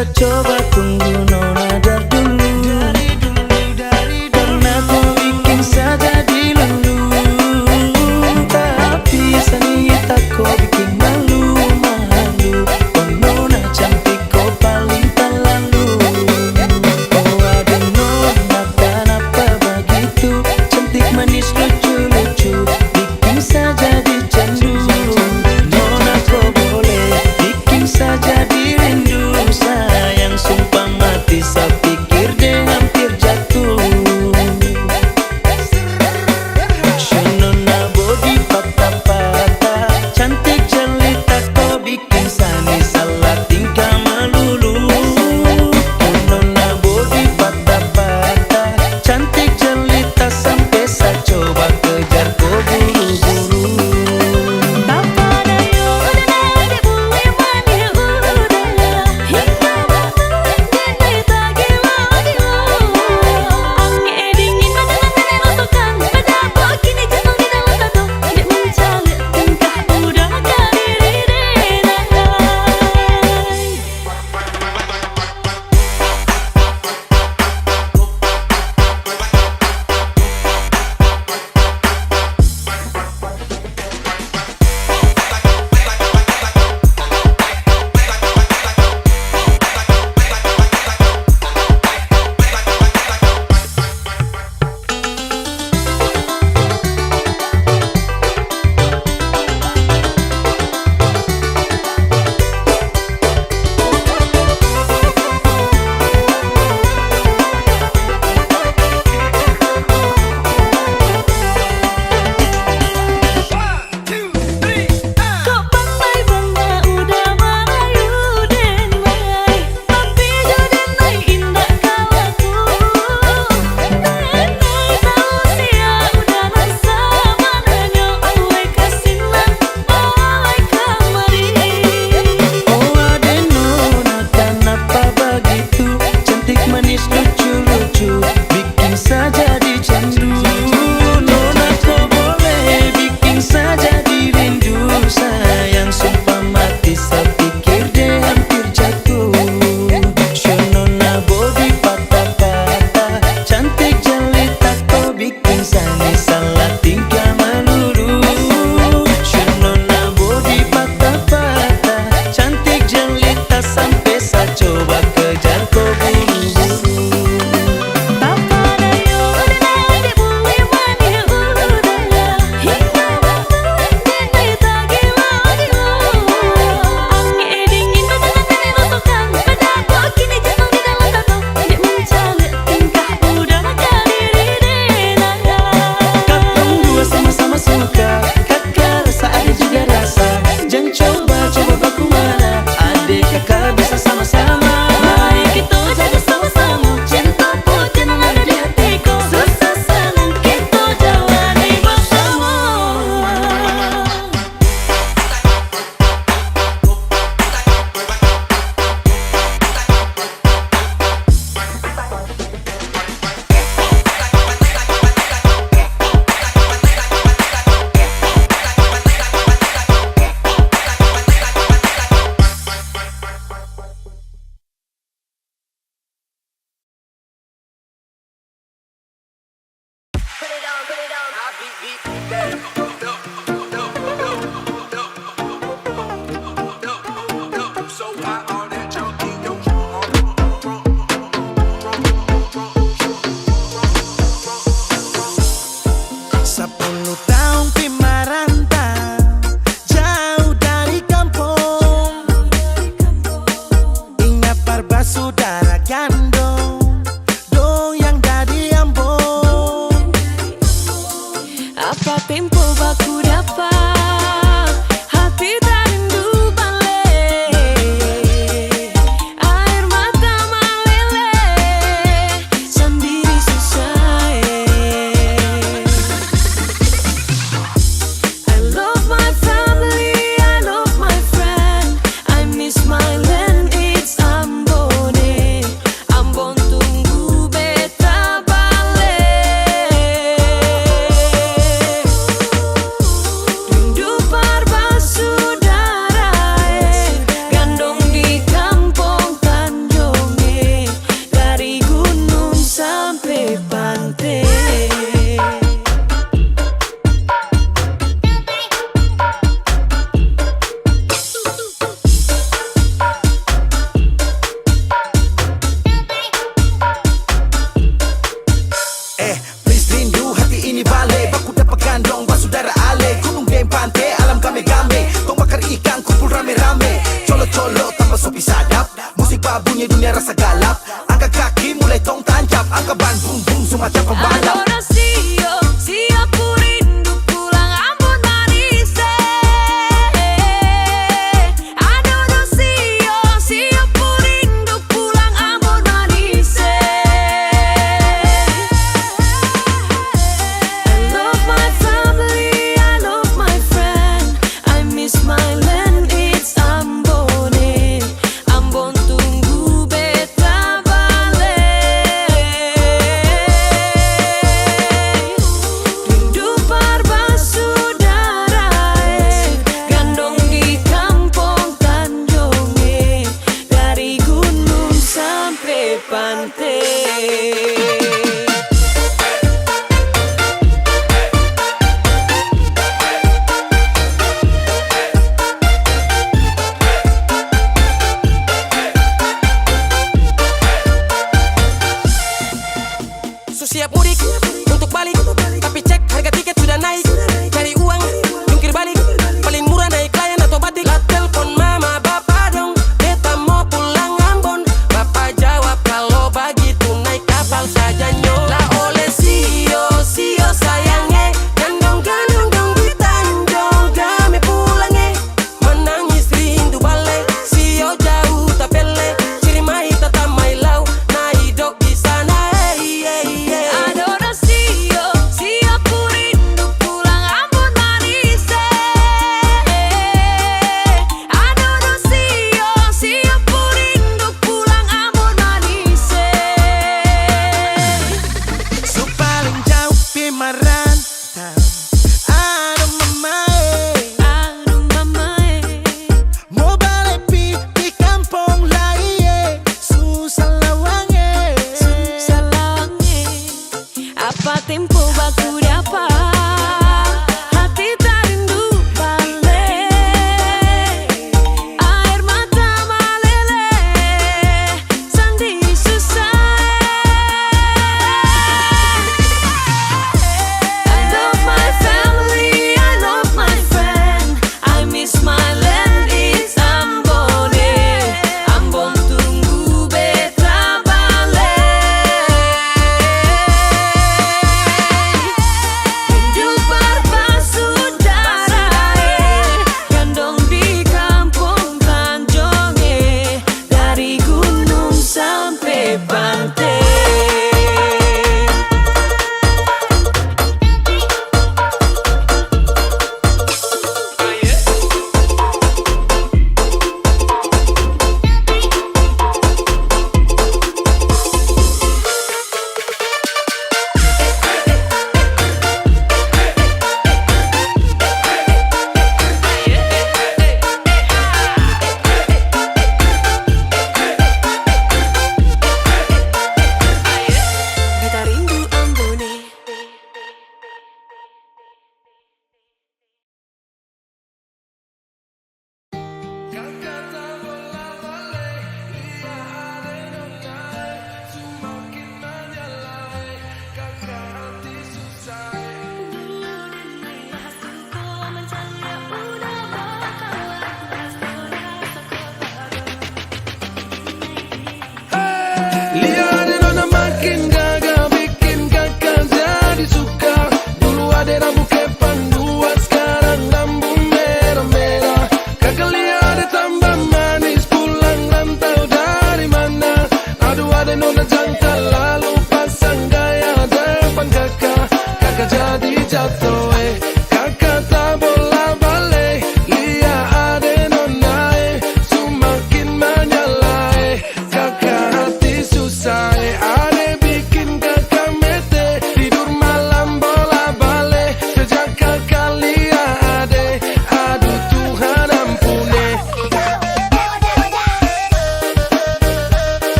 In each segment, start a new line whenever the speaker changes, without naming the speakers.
Coba-coba tunggu nona dari dulu, karena ku bikin saja dilulu. Tapi seni tak kau bikin malu-malu. Oh nona cantik kau paling terlalu. Oh aduh nona kenapa begitu? Cantik manis lucu-lucu, bikin saja dicandu. Nona kau boleh bikin saja dirindu. Sayang sumpah mati
siap mudik untuk balik, tapi cek harga tiket sudah naik. Cari uang, jungkir balik, paling murah naik klien atau batik. Lah telepon mama bapak dong, beta mau pulang Ambon. Bapak jawab kalau begitu naik kapal saja nyo. Lah oleh sio sayangnya, gandong dong di Tanjung Dame pulangnya. Menangis rindu balik, sio jauh tak pele, ciri mai tata mai lau, na hidup di sana.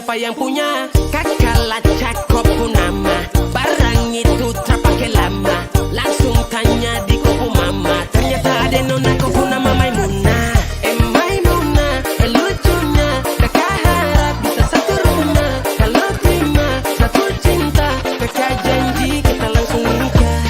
siapa yang punya? Kakak cakep pun nama. Barang itu terpakai lama. Langsung tanya di kuku mama. Ternyata ada nona kuku nama Maimunah. Maimunah, lucunya kakak harap bisa satu rumah. Kalau terima satu cinta, kakak janji kita langsung nikah.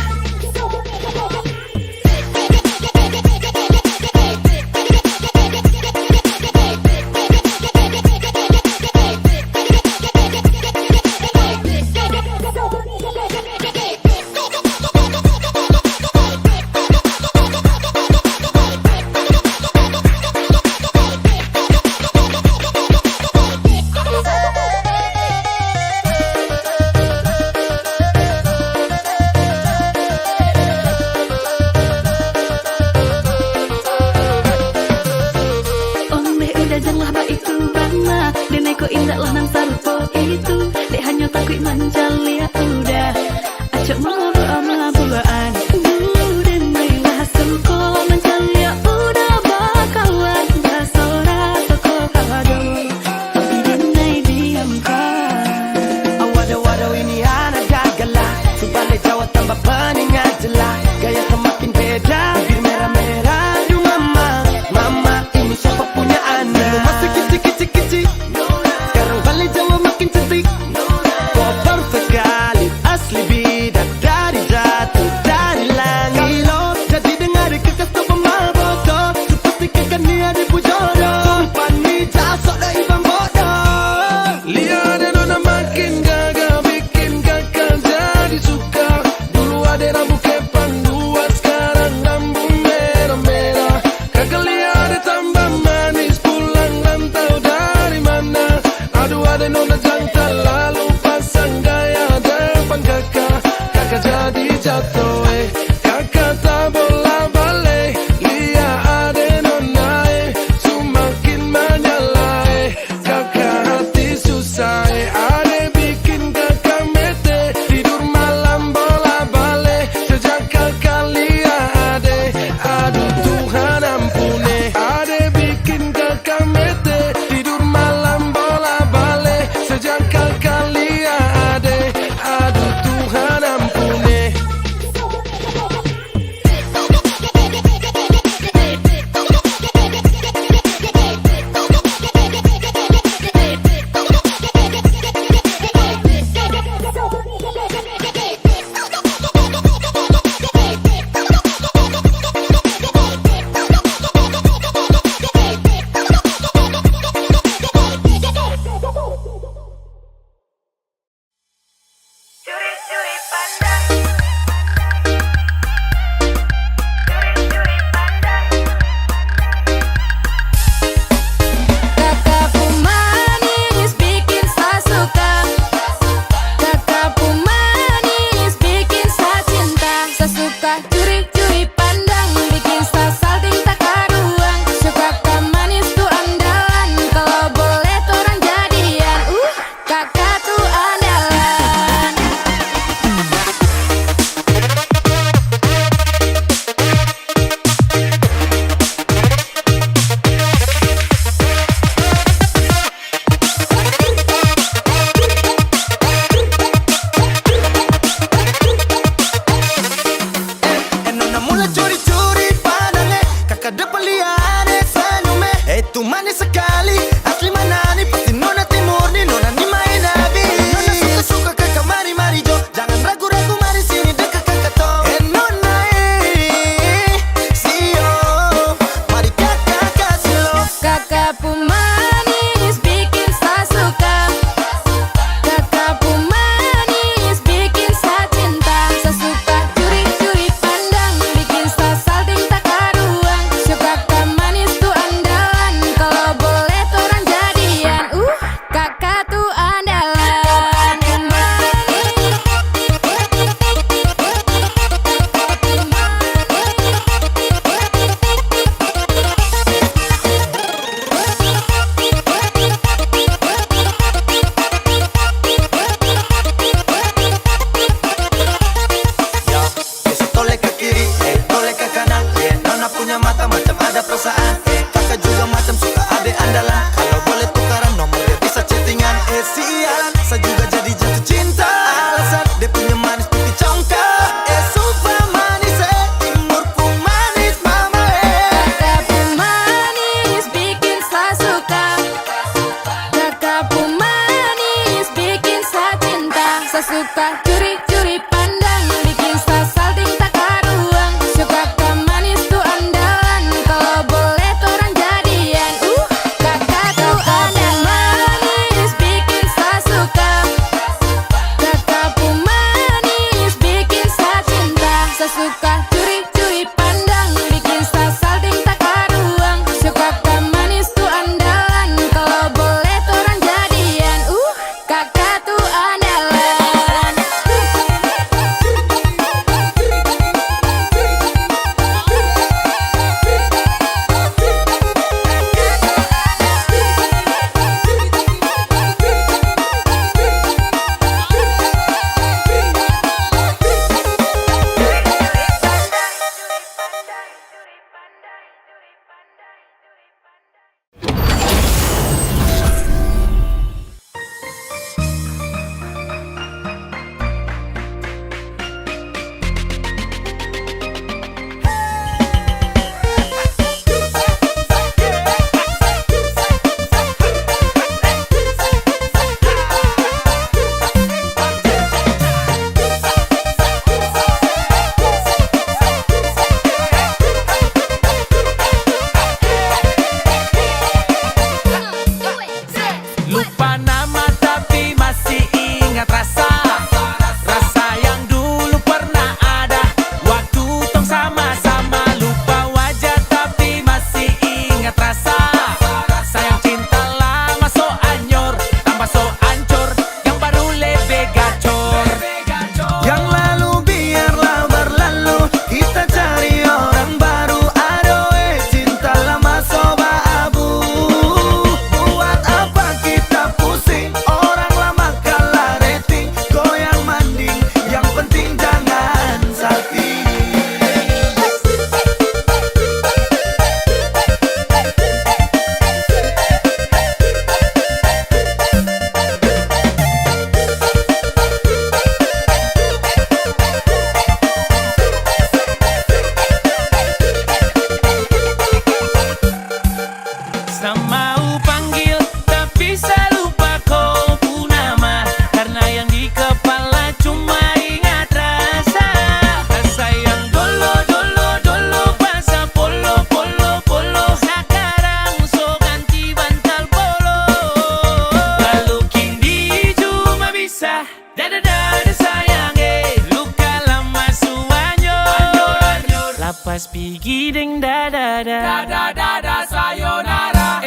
Lapas pigi ding da da da
sayonara.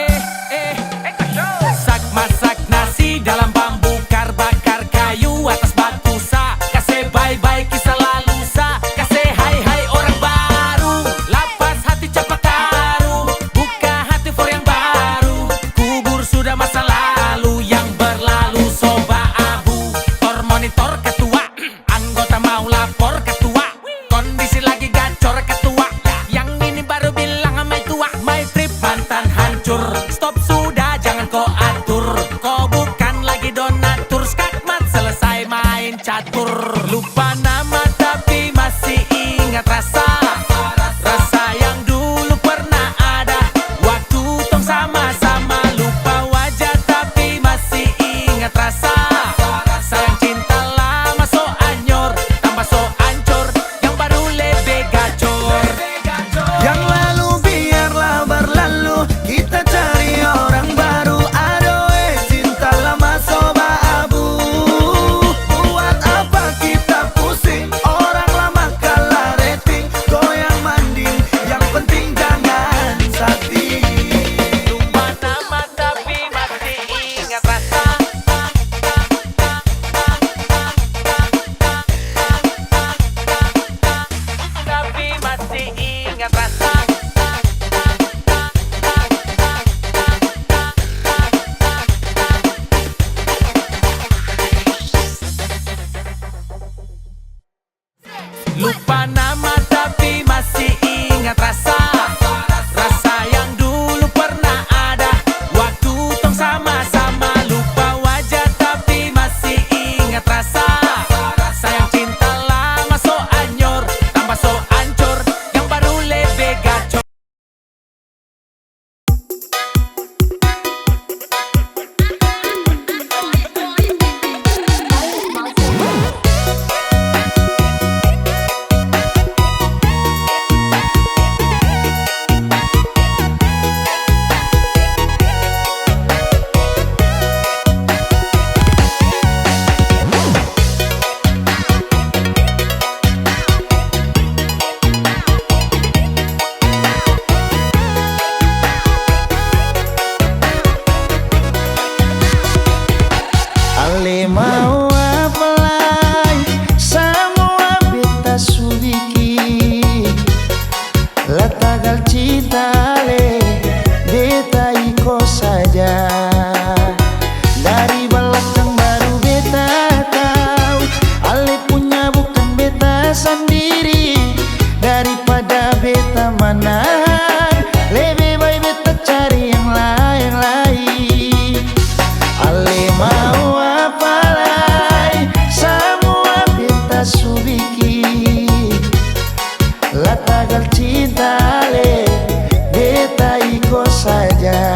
Masak masak nasi dalam bambu, bakar kayu atas batu sa. Kasih bye bye kisah lalu sa, kasih hai hai orang baru. Lapas hati cepat taruh, buka hati for yang baru. Kubur sudah masa lalu yang berlalu, soba abu. Tor monitor ketua, anggota mau lapor ketua. Kondisi lagi gacor ketua, yang ini baru bilang sama tua. My trip mantan hancur, stop sudah jangan kau atur. Kau bukan lagi donatur, skakmat selesai main catur. Lupa nama tapi masih ingat rasa, rasa yang dulu pernah ada. Waktu tong sama-sama, lupa wajah tapi masih ingat rasa. Sayang cinta lama so anyor, tambah so ancur, yang baru lebih gacor.
Yang lalu biarlah berlalu, kita cari orang baru. Adoe cinta lama soba abu. Buat apa kita pusing, orang lama kalah rating. Goyang manding, yang penting jangan sakit.
Lupa nama tapi masih ingat rasa. Tapi masih ingat rasa. Lupa nama tapi masih ingat rasa, rasa yang dulu pernah ada. Waktu tong sama-sama, lupa wajah tapi masih ingat rasa. Sayang cinta lama so anyor, tambah so ancur, yang baru lebih gacor.
Ale mau apa lagi, semua beta subiki. Latagal cinta ale, beta iko saja. Dari belakang baru beta tahu, ale punya bukan beta sendiri. Daripada beta menahan, lebih baik beta cari yang lain. Ale mau apa lagi, semua beta subiki. Latagal cinta ale, beta iko saja.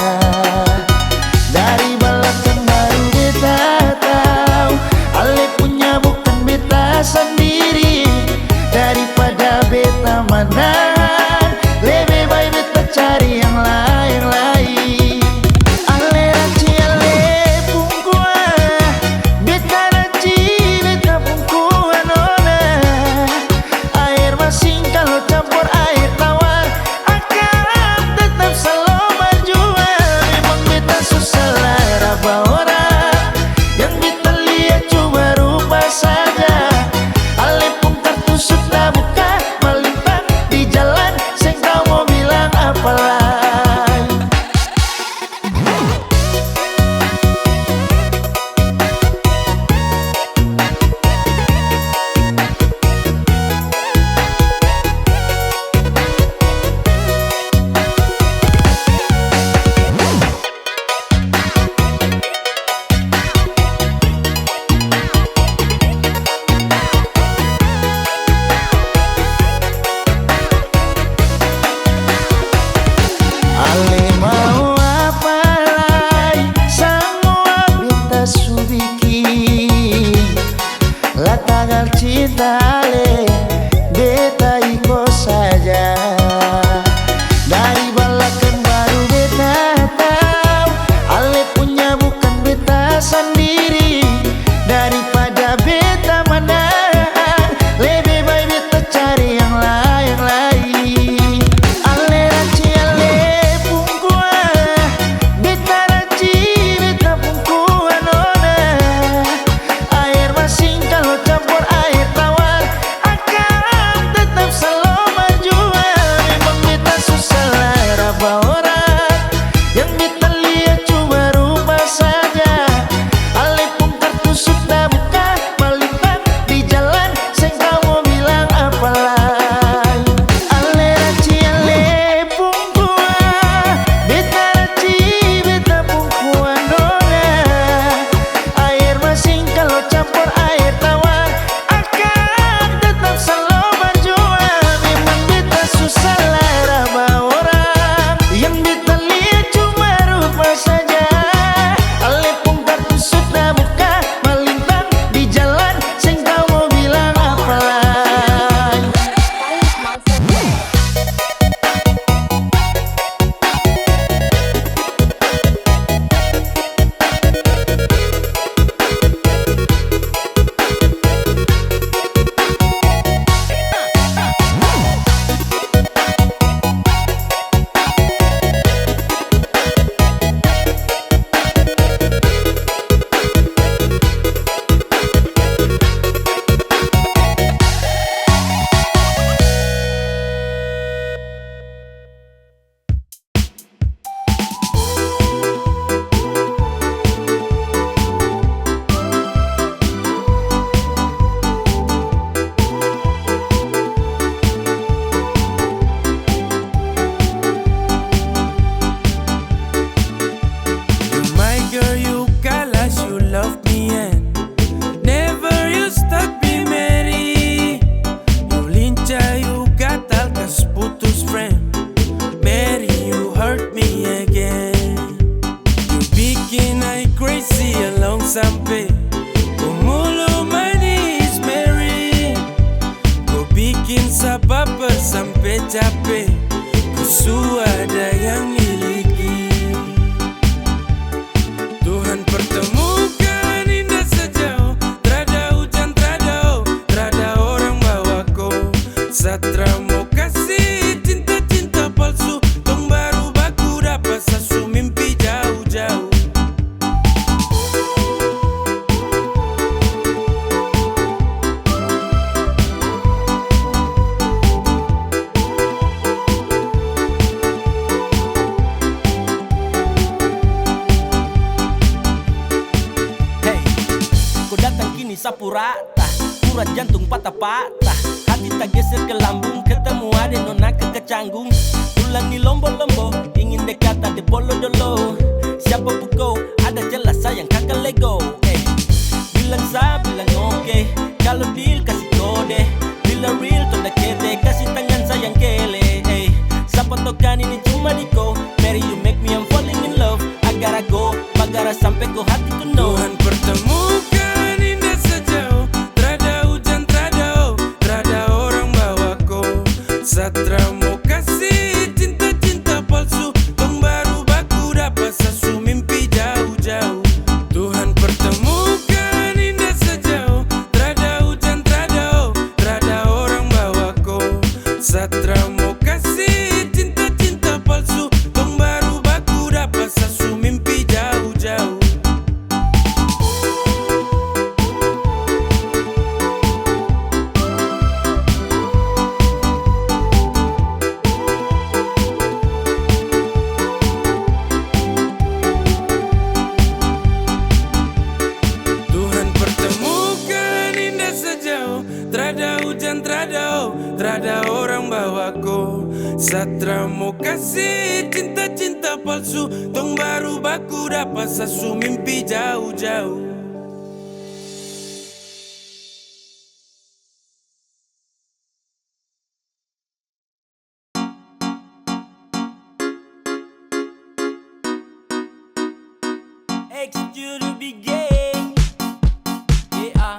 Dari belakang baru beta tahu, ale punya bukan beta sendiri. Daripada beta menahan, lebih baik beta cari yang lain. Ale ranci ale pungkua, beta ranci beta pungkua nona. Air masin kalau campur air tawar, akan tetap selalu berjuang. Memang beta susah lara orang, yang beta lihat cuma rupa saja. Ale pun kartu sudah buka, melintang di
sampai capek, ku suada yang miliki. Tuhan pertemukan indah sejauh, trada hujan, trada orang bawa ko. Satra mau kasih cinta-cinta palsu, tong baru baku dapat sasu mimpi jauh-jauh.
Sapu rata, urat jantung patah-patah, hati tak geser ke lambung, ketemu ada nona kecanggung. Ulangi lombo-lombo, ingin dekat ada bolo-dolo. Siapa pukau, ada jelas sayang kakak lego. Bilang sa, bilang oke, kalau deal kasih kode. Bila real tonda kete, kasih tangan sayang kele. Siapa tokan ini cuma diko, Mary you make me I'm falling in love. Agar go, bagara sampai ko hati to know.
Tuhan pertemukan indah sejauh, trada hujan, trada orang bawa ko. Satra mau kasih cinta-cinta palsu, tong baru baku dapat sasu mimpi jauh-jauh. Tuhan pertemukan indah sejauh, trada hujan, trada orang bawa ko. Satra mau kasih cinta-cinta palsu, tong baru baku dapat sasu mimpi jauh-jauh. Tuhan pertemukan indah sejauh, trada hujan, trada orang bawa ko. Satra mau kasih cinta-cinta palsu, tong baru baku dapat sasu mimpi jauh-jauh.
Expect to be gay. Yeah.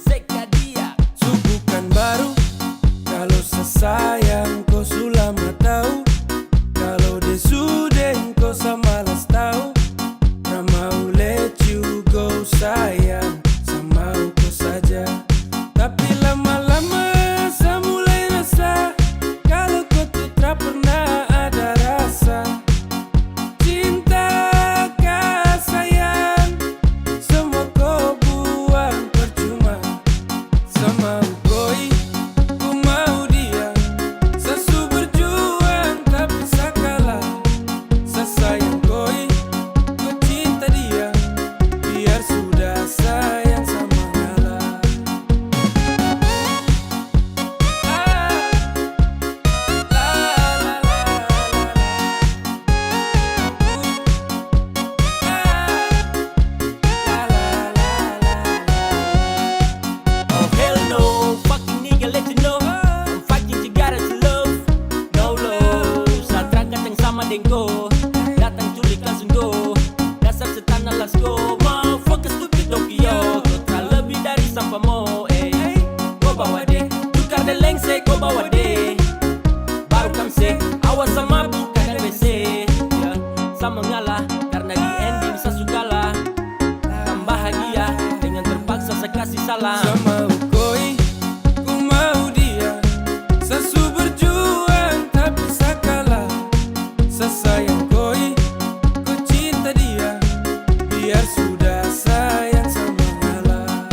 Sekadia.
Subukan baru, kalau sesayang kau sulama tahu. Kalau dia sudah kau samalas tahu. Ramau let you go sayang, sama kau saja. Tapi lama-lama saya mulai rasa, kalau kau tidak pernah ada rasa. Cinta kah sayang, semua kau buang percuma. Sama koi, ku mau dia, sesu berjuang tapi sakalah. Sesayang koi, ku cinta dia, biar sudah sayang sama ngalah.
Oh hell no, fucking nigga let you know, I'm fighting together to love. No love, Satra kadang sama dengko, datang culik langsung go. Dasar setan let's go, motherfucker stupid Tokyo. Kau tak lebih dari sampah mo, kau bawa deh, tukar de lengse kau bawa deh. Baru kamse, awas sama bukan WC, ya. Sama ngalah, karena di ending saya sukalah. Kan bahagia, dengan terpaksa saya kasih salam.
Sama koi, ku mau dia, sesu berjuang tapi sakalah. Sesayang koi, ku cinta dia, biar sudah sayang sama ngalah.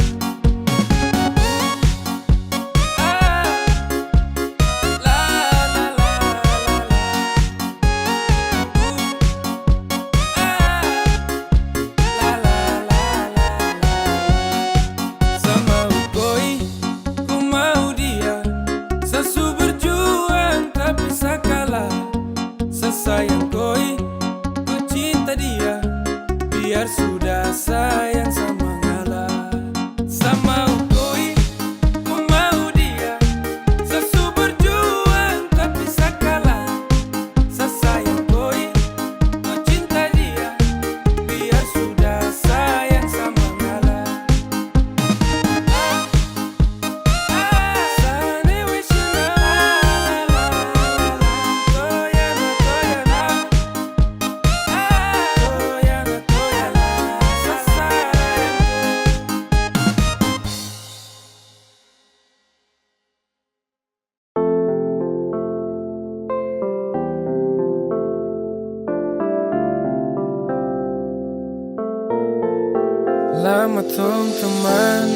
Lama tong teman,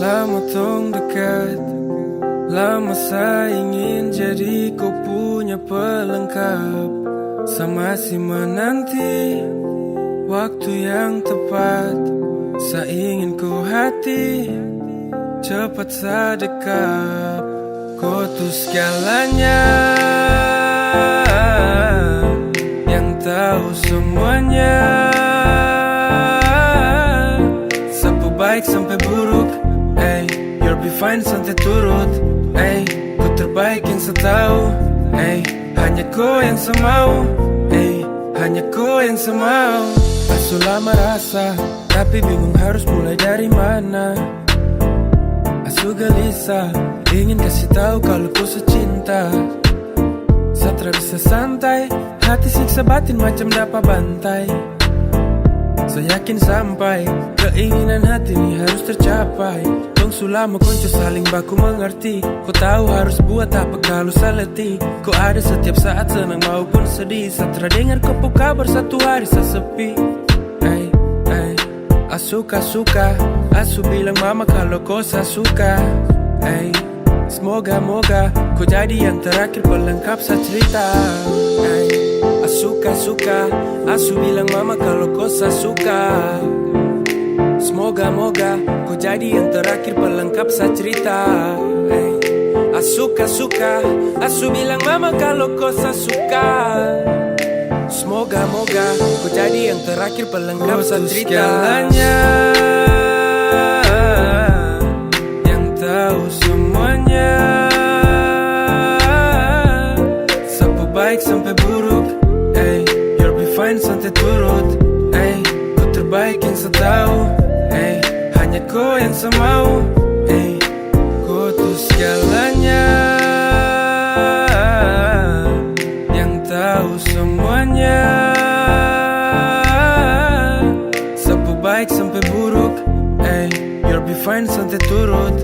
lama tong dekat, lama saya ingin jadi kau punya pelengkap. Sama si menanti waktu yang tepat, saya ingin kau hati cepat sedekap. Kau tuh segalanya, yang tahu semuanya. Sapu baik sampai buruk, you'll be fine santai turut, kau terbaik yang saya tahu, hanya kau yang saya mau, hanya kau yang saya mau. Asu lama rasa, tapi bingung harus mulai dari mana. Asu gelisah, ingin kasih tahu kalau ku secinta. Satra bisa santai, hati siksa batin macam dapat bantai. Saya yakin sampai keinginan hati ini harus tercapai. Tong sulama konco saling baku mengerti. Kau tahu harus buat apa kalau saleti. Kau ada setiap saat senang maupun sedih. Satra dengar kau kabar satu hari sesepi. Suka, asu bilang mama kalau kau suka. Semoga kau jadi yang terakhir pelengkap saya cerita. Suka, asu bilang mama kalau kau suka. Semoga kau jadi yang terakhir pelengkap saya cerita. Suka, asu bilang mama kalau kau suka. Semoga kau jadi yang terakhir pelengkap saya cerita. Segalanya, yang tahu semuanya. Sapu baik sampai buruk, you'll be fine santai turut, kau terbaik yang saya tahu, hanya kau yang saya mau, kau tuh segalanya, yang tahu semuanya. Sapu baik sampai buruk, you'll be fine santai turut,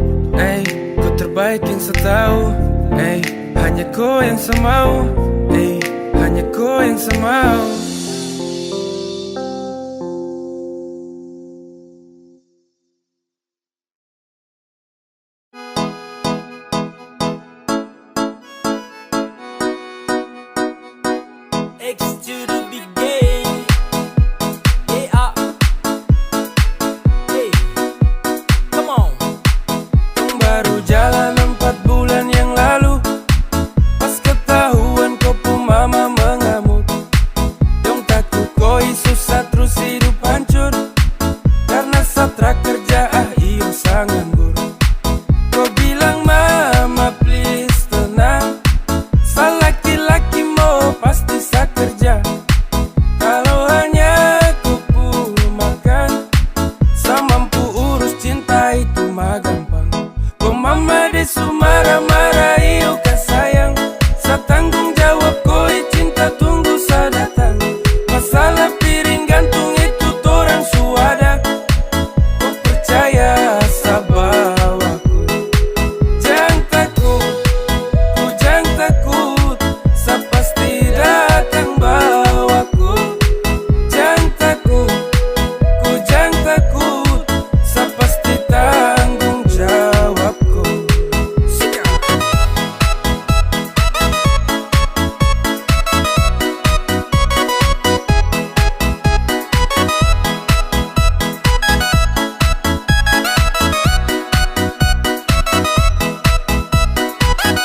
kau terbaik yang saya tahu, hanya kau yang saya mau, hanya kau yang saya mau.
X to the big game. Yeah. Hey. Come on.
Baru jalan 4 bulan yang lalu, pas ketahuan kau pun mama mengamuk. Dong takut kau susah terus hidup hancur, karena satra kerja iyo sangat nganggur. Kau bilang mama please tenang, sa laki-laki mau pasti sa kerja. Kalau hanya ku makan, sa mampu urus cinta itu mah gampang. Kau mama desu marah-marah iyo kan sayang, sa tanggung jawab kau cinta tunggu sa datang. Masalah piring gantung itu torang suada, kau percaya sa bawaku. Jangan takut, ku jangan takut, sa pasti datang bawaku. Jangan takut, ku jangan takut, sa pasti tanggung jawabku.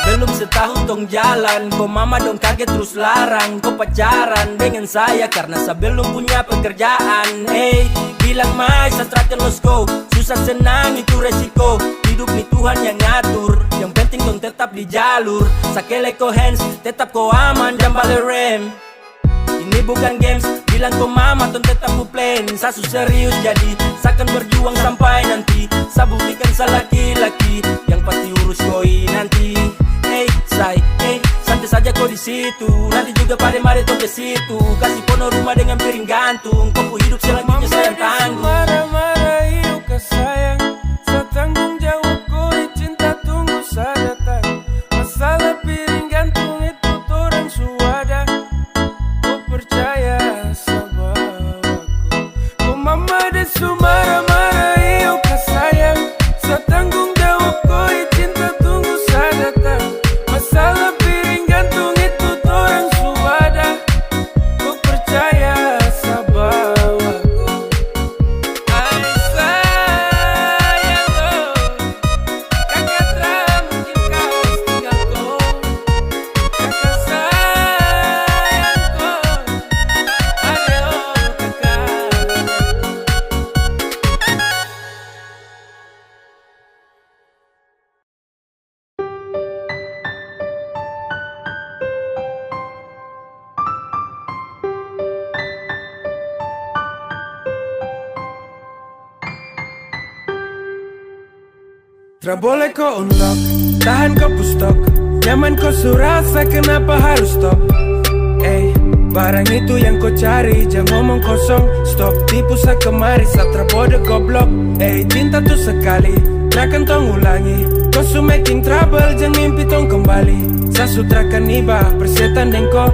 Belum setahun tong jalan, kau mama dong kaget terus larang kau pacaran dengan saya karena saya belum punya pekerjaan. Hey, bilang mai saya terakhir let's go. Susah senang itu resiko, hidup nih Tuhan yang ngatur. Yang penting dong tetap di jalur. Sakele ko hands, tetap kau aman dan balik rem. Ini bukan games, bilang kau mama ton tetap ku plan. Saya serius jadi, saya akan berjuang sampai nanti. Saya buktikan saya laki-laki yang pasti urus koi nanti. Santai saja kau di situ, nanti juga pada mari tuh ke situ. Kasih pono rumah dengan piring gantung, kau hidup selanjutnya saya tanggung.
Marah-marah iyo ke sayang, sa tanggung jawab kau cinta tunggu sa datang. Masalah piring gantung itu torang suada, kau percaya sa bawaku. Kau mama desu marah-marah Tra boleh kau unlock, tahan kau pustok. Nyaman kau surasa, kenapa harus stop? Barang itu yang kau cari, jangan ngomong kosong. Stop tipu kemari, satra bodoh goblok. Cinta tuh sekali, takkan tong ulangi. Kau su making trouble, jangan mimpi tong kembali. Sa sutrakan iba, persetan dan kau.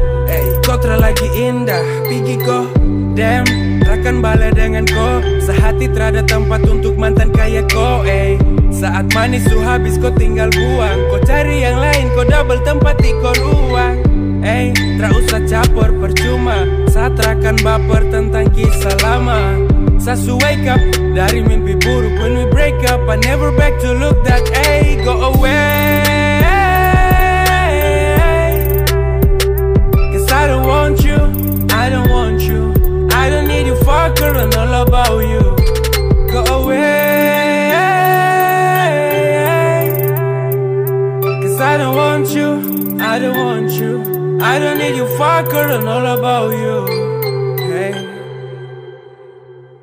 Kau lagi indah, pergi kau. Damn, takkan balik dengan kau. Sehati terada tempat untuk mantan kayak kau. Saat manis su habis kau tinggal buang. Kau cari yang lain, kau double tempat di kau ruang. Tak usah caper percuma. Saat rakan baper tentang kisah lama. Sasu wake up dari mimpi buruk. When we break up, I never back to look that. Go away. Cause I don't want you, I don't want you. I don't need you fucker and all about you. Go away. Cause I don't want you, I don't want you. I don't need you fucker and all about you.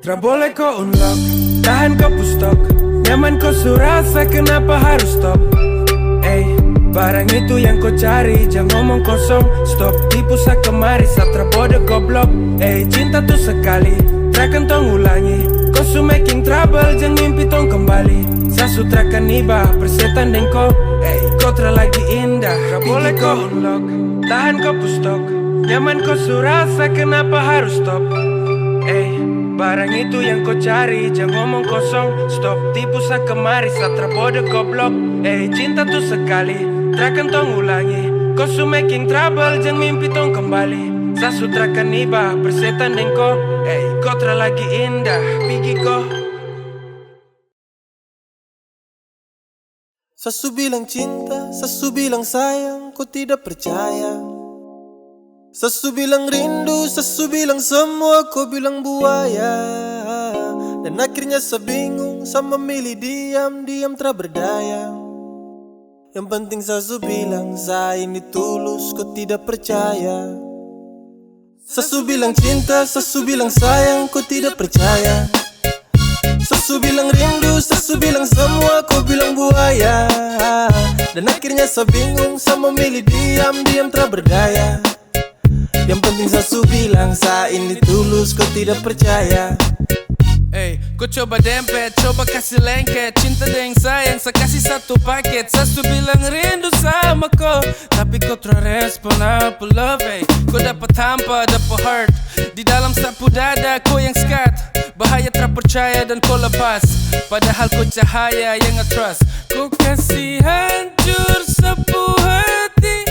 Tra boleh kau unlock, tahan kau pustok. Nyaman kau surasa, kenapa harus stop? Barang itu yang kau cari, jangan ngomong kosong. Stop tipu kemari, satra bodoh goblok. Cinta tuh sekali, takkan tong ulangi. Kau su making trouble, jangan mimpi tong kembali. Sa sutrakan iba, persetan dan kau. Kau lagi indah, tra boleh kau unlock, tahan kau pustok. Nyaman kau surasa, kenapa harus stop? Barang itu yang kau cari, jangan ngomong kosong. Stop tipu kemari, satra bodoh goblok. Cinta tuh sekali, takkan tong ulangi. Kau su making trouble, jangan mimpi tong kembali. Sa sutrakan iba, persetan dan kau. Kau lagi indah, pergi kau.
Sasu bilang cinta, sasu bilang sayang, kau tidak percaya. Sasu bilang rindu, sasu bilang semua, kau bilang buaya. Dan akhirnya saya bingung, saya memilih diam-diam tak berdaya. Yang penting sasu bilang, saya ini tulus, kau tidak percaya. Sasu bilang cinta, sasu bilang sayang, kau tidak percaya. Sasu bilang rindu, sasu bilang semua, kau bilang buaya. Dan akhirnya saya bingung, saya memilih diam-diam tak berdaya. Yang penting sasu bilang, saya ini tulus, kau tidak percaya.
Kau coba dempet, coba kasih lengket. Cinta dengan sayang, saya kasih satu paket. Sasu bilang rindu sama kau, tapi kau respon apa love. Kau dapat hampa, dapat heart. Di dalam sapu dada, kau yang skat. Bahaya tak percaya dan kau lepas. Padahal kau cahaya yang nge-trust. Kau kasih hancur sapu hati.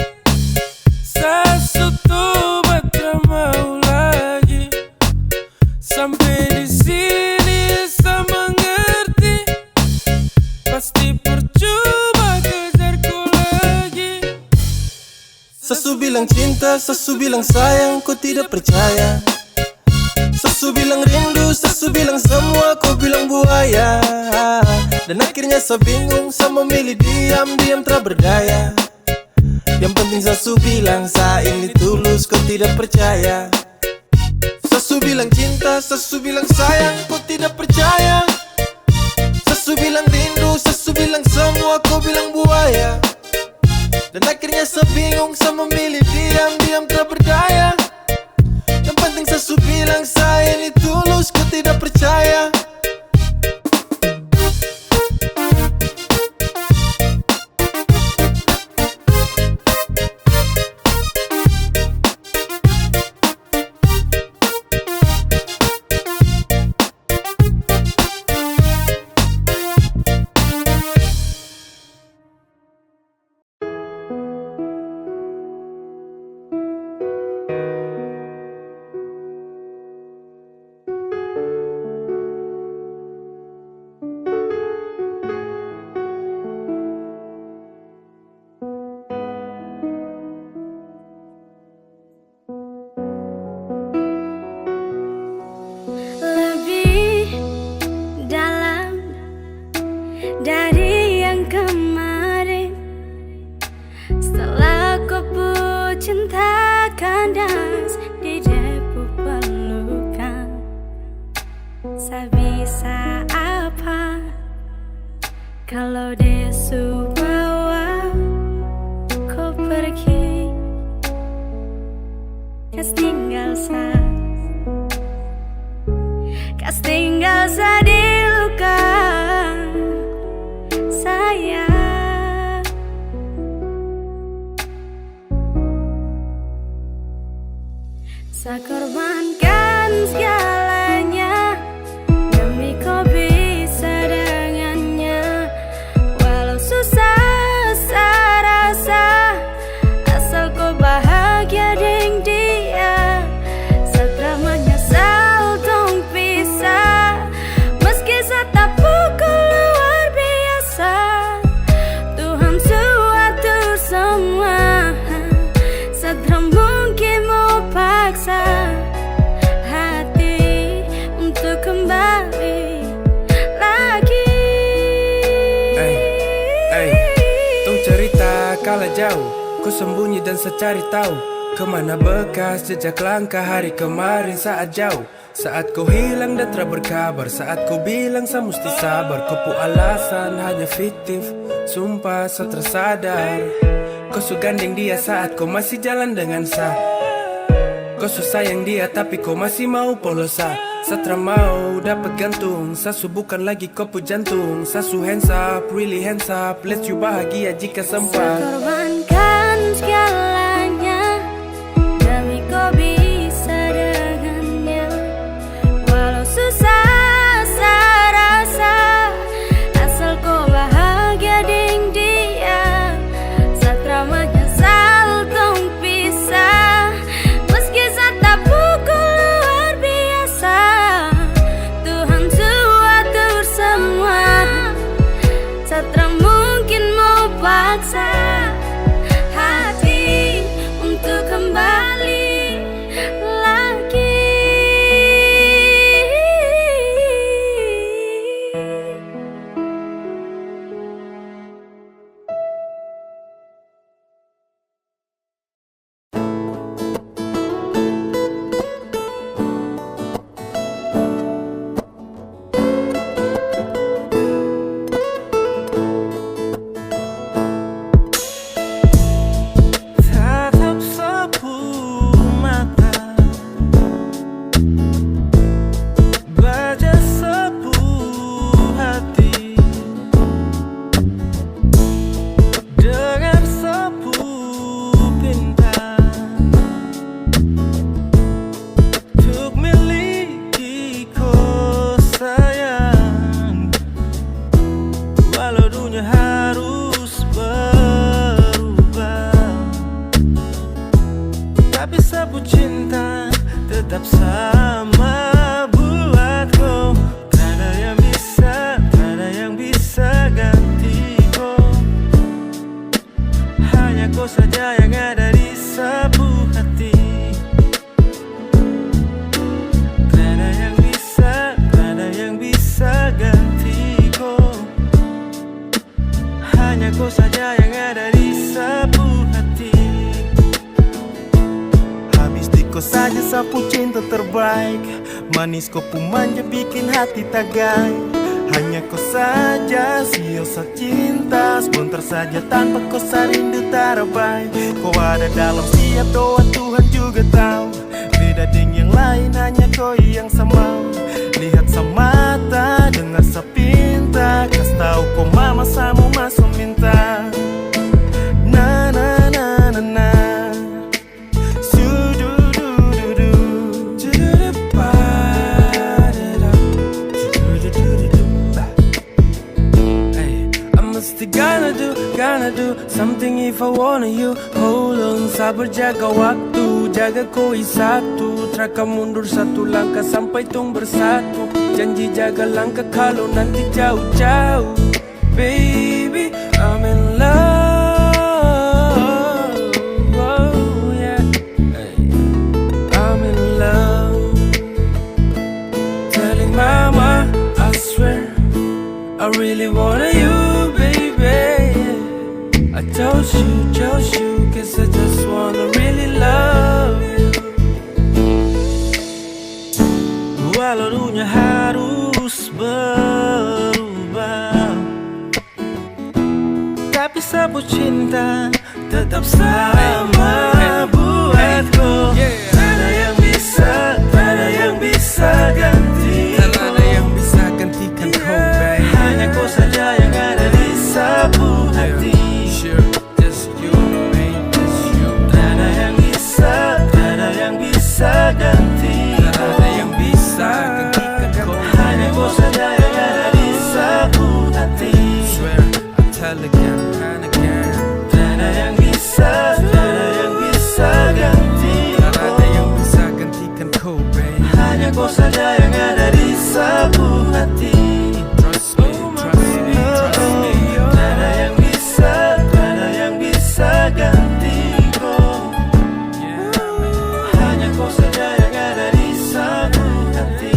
Sasu tuh tak mau lagi. Sampai di sini saya mengerti. Pasti percuma kejar kau lagi.
Sasu bilang cinta, sasu bilang sayang, kau tidak percaya. Sasu bilang rindu, sasu bilang semua, kau bilang buaya. Dan akhirnya saya bingung, saya memilih diam-diam tak berdaya. Yang penting sasu bilang, saya ini tulus, kau tidak percaya. Sasu bilang cinta, sasu bilang sayang, kau tidak percaya. Sasu bilang rindu, sasu bilang semua, kau bilang buaya. Dan akhirnya saya bingung, saya memilih diam-diam tak berdaya. Yang penting sasu bilang, saya ini tulus, kau tidak percaya.
dari yang kemarin. Setelah kau pun cinta kandas di debu pelukan, saya bisa apa Kalau dia bawa ku pergi, kas tinggal di luka saya. Saya korbankan segalanya demi kau bisa dengannya. Walau susah saya rasa, asal kau bahagia dengan dia. Setelah menyesal dong pisah, meski saya tak pukul luar biasa. Tuhan suatur semua, setelah mungkin mau paksa hati untuk kembali lagi.
Tung cerita kala jauh, ku sembunyi dan secari tahu kemana bekas jejak langkah hari kemarin saat jauh. Saat kau hilang dan tak berkabar, saat kau bilang saya mesti sabar. Kau pu alasan hanya fiktif, sumpah saya tersadar. Kau su gandeng dia saat kau masih jalan dengan saya. Kau su sayang dia tapi kau masih mau polos saya. Saya mau dapat gantung, saya su bukan lagi kau pu jantung. Saya su hands up, really hands up, let you bahagia jika sempat.
Saya korbankan segalanya demi kau bisa dengannya. Walau susah saya rasa, asal kau bahagia dengan dia. Saya menyesal dong pisah, meski saya tak pukul luar biasa. Tuhan suatur semua, saya mungkin mau paksa hati untuk kembali lagi.
Tatap sapu mata, baca sapu hati, dengar sapu pinta, untuk miliki kau sayang. Walau dunia harus berubah, tapi sapu cinta tetap sama buatku. Tak ada yang bisa ganti kau. Hanya kau saja yang ada di sapu hati. Tak ada yang bisa ganti kau. Hanya kau saja yang ada di sapu hati. Habis di kau saja sapu cinta terbaik. Manis kau pun manja bikin hati tagai. Hanya kau saja siosa cinta. Sebentar saja tanpa kau rindu tarabai. Kau ada dalam setiap doa, Tuhan juga tahu. Beda dengan yang lain, hanya kau yang sama. Lihat semata, dengar sepinta. Kas tahu kau mama samu masuk minta. Na na na na na. Su-du-du-du-du. Ju-du-du-ba-da-da. Ju-du-du-du-du. Hey, I must gonna do something if I wanna you. Hold on, sabar jaga waktu, jaga koi satu. Teraka mundur satu langkah sampai tung bersatu. Janji jaga langkah kalau nanti jauh-jauh. Baby, I'm in love. Oh yeah, hey. I'm in love. Telling mama, I swear I really wanna you, baby. I chose you, cause I just wanna really love you. Walau dunia harus berubah,
sabut cinta tetap sama buatku. Tak ada yang bisa, tak ada yang bisa ganti. Tak ada yang bisa gantikan kau, babe. Hanya kau saja yang ada di sapu hati. Just you, babe, just you. Tak ada yang bisa, tak ada yang bisa ganti. Tak ada yang bisa gantikan kau. Hanya kau saja yang ada di sapu hati. Swear, I tell again and again. Tak ada yang bisa, tak ada yang bisa ganti. Tak ada yang bisa gantikan kau, babe. Hanya kau saja yang ada di sapu hati. Trust me, trust me, trust me. Tak ada yang bisa, tak ada yang bisa ganti kau. Hanya kau saja yang ada di sapu hati.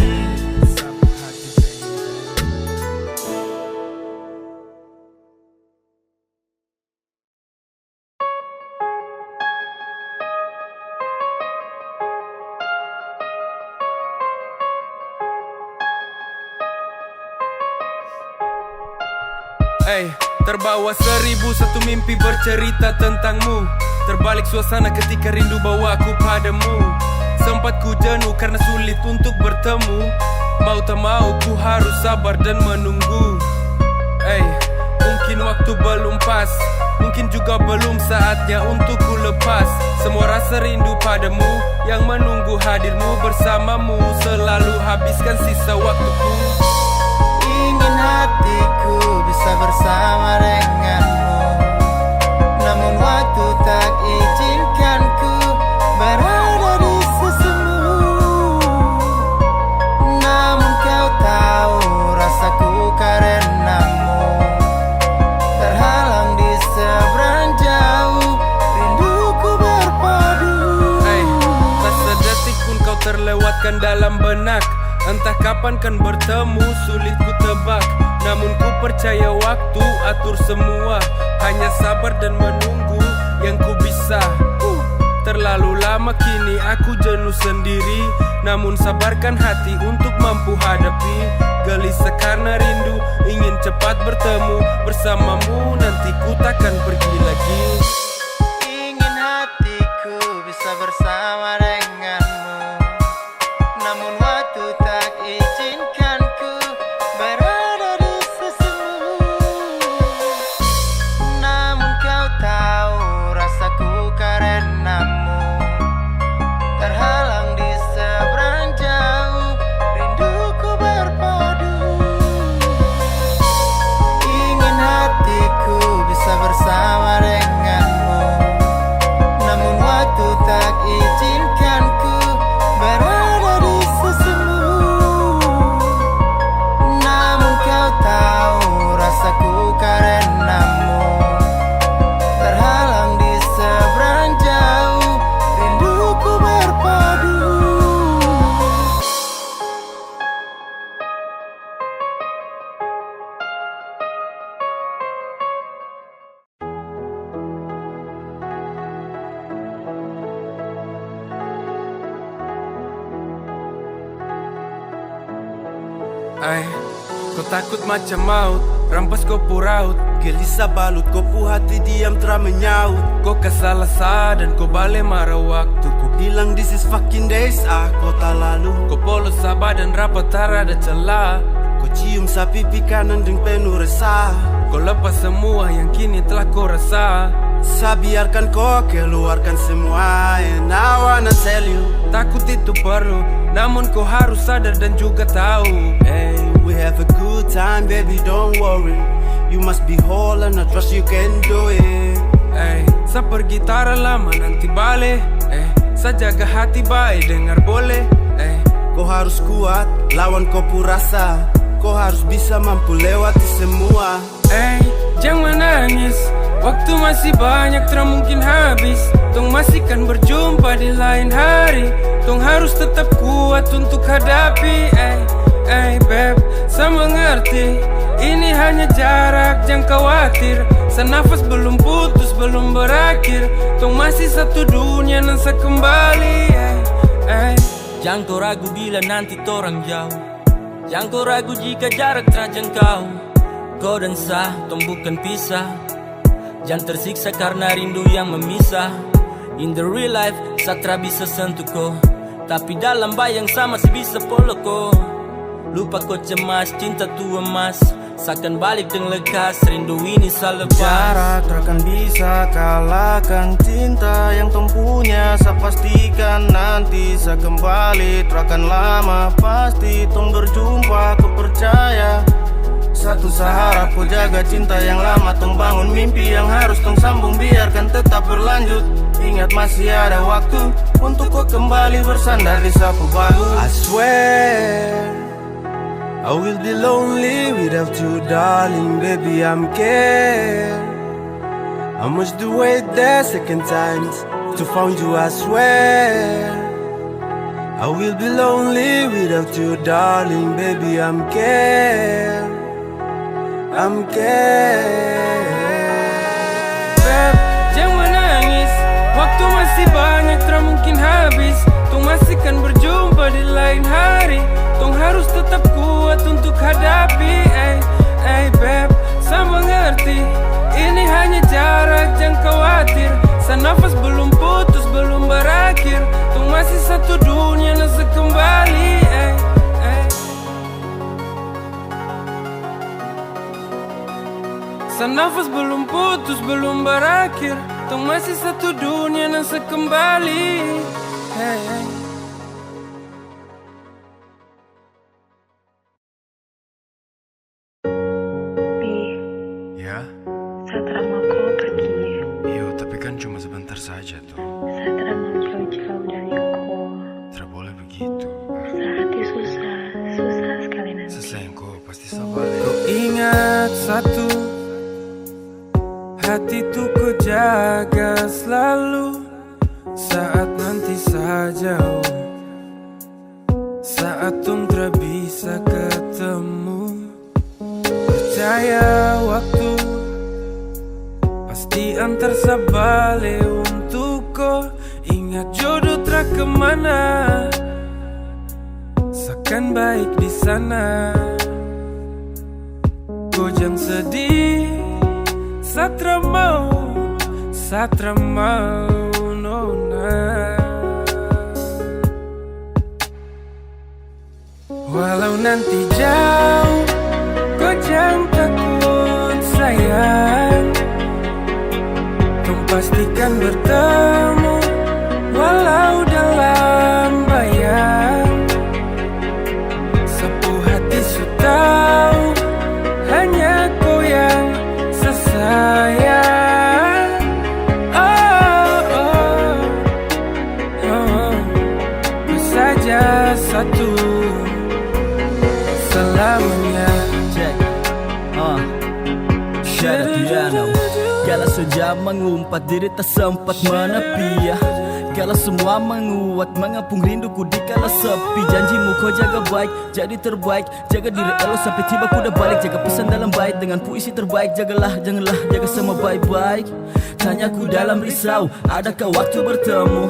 Terbawa 1001 mimpi bercerita tentangmu. Terbalik suasana ketika rindu bawaku padamu. Sempat ku jenuh karena sulit untuk bertemu. Mau tak mau ku harus sabar dan menunggu. Mungkin waktu belum pas, mungkin juga belum saatnya untuk ku lepas. Semua rasa rindu padamu yang menunggu hadirmu bersamamu. Selalu habiskan sisa waktuku.
Ingin hatiku bisa bersama denganmu, namun waktu tak izinkanku berada di sisimu. Namun kau tahu rasaku karenamu, terhalang di seberang jauh, rinduku berpadu.
Tak sedetik pun kau terlewatkan dalam benak. Entah kapan kan bertemu, sulit ku tebak. Namun ku percaya waktu atur semua. Hanya sabar dan menunggu yang ku bisa. Terlalu lama kini aku jenuh sendiri. Namun sabarkan hati untuk mampu hadapi. Gelisah karena rindu, ingin cepat bertemu bersamamu. Nanti ku takkan pergi lagi.
Ingin hatiku bisa bersama denganmu, namun waktu tak izinkanku berada di sisimu. Namun kau tahu rasaku karenamu, terhalang di seberang jauh, rinduku berpadu. Ingin hatiku bisa bersama denganmu, namun waktu tak izinkanku berada di sisimu. Namun kau tahu rasaku karenamu, terhalang di seberang jauh, rinduku berpadu.
Kau takut macam maut, rampas kau puraut.
Gelisah balut, kau pu hati diam telah menyaut.
Kau kesalah dan kau balik marah waktu. Kau
Bilang this is fucking days, kau tak lalu.
Kau polos sabar dan rapat tak ada celah.
Kau cium sapi pipi kanan dengan penuh resah.
Kau lepas semua yang kini telah kau rasa.
Saya biarkan kau keluarkan semua. And I wanna tell you,
Takut itu perlu, namun kau harus sadar dan juga tahu.
hey, we have a good time, baby, don't worry. You must be whole and I trust you can do it.
Sa pergi tara lama nanti balik. Sa jaga hati baik dengar boleh.
Kau harus kuat, lawan kau pu rasa. Kau harus bisa mampu lewati semua.
Jangan menangis, waktu masih banyak tak mungkin habis. Tong masih kan berjumpa di lain hari. Tong harus tetap kuat untuk hadapi. Beb, saya mengerti. Ini hanya jarak, jangan khawatir. Senafas belum putus, belum berakhir. Tong masih satu dunia, nan sa kembali.
Jangan kau ragu bila nanti torang jauh. Jangan kau ragu jika jarak terjangkau. Kau dan saya, tong bukan pisah. Jangan tersiksa karena rindu yang memisah. In the real life, Satra bisa sentuh ko, tapi dalam bayang sama si bisa polo ko. Lupa kau cemas, cinta tu emas, seakan balik dengan lekas, rindu ini selepas.
Jarak takkan bisa kalahkan cinta yang tong punya. Saya pastikan nanti saya kembali, takkan lama pasti tong berjumpa, ku percaya. Satu seharap ku jaga cinta yang lama, tong bangun mimpi yang harus tong sambung, biarkan tetap berlanjut. Ingat masih ada waktu untuk kau kembali bersandar di sapu bahu. I swear I will be lonely without you, darling, baby, I'm scared. I must do it the second times to find you, I swear. I will be lonely without you, darling, baby, I'm scared. I'm scared.
Beb, jangan menangis, waktu masih banyak, tak mungkin habis. Tong masih kan berjumpa di lain hari. Tong harus tetap kuat untuk hadapi. Beb, saya mengerti, ini hanya jarak, jangan khawatir. Nafas belum putus, belum berakhir. Tong masih satu dunia, nasa kembali. Nafas belum putus, belum berakhir. Tong masih satu dunia, nasa kembali.
Ya?
Satra mau kau pergi.
Iya, tapi kan cuma sebentar saja tuh.
Satra mau jauh-jauh dari kau.
Tidak boleh begitu.
Sehati susah sekali nanti.
Selesai kau pasti sabar.
Kau ingat satu, hati tuh ku jaga selalu. Saat nanti saya jauh, saat tung tak bisa ketemu, percaya waktu pasti antar sabale untuk kau. Ingat jodoh tak kemana, seakan baik di sana. Kau jangan sedih, Satra mau nona. Walau nanti jauh, kau jangan takut sayang. Kau pastikan bertemu, walau dalam bayang. Sapu hati su tahu, hanya kau yang sesayang. Saja satu selamanya.
Kala saja mengumpat, diri tak sempat menepi ya. Kala semua menguat, mengapung rinduku di kala sepi. Janjimu kau jaga baik, jadi terbaik. Jaga diri elok sampai tiba ku dah balik. Jaga pesan dalam bait dengan puisi terbaik. Jagalah, janganlah, jaga semua baik-baik. Tanyaku dalam risau, adakah waktu bertemu?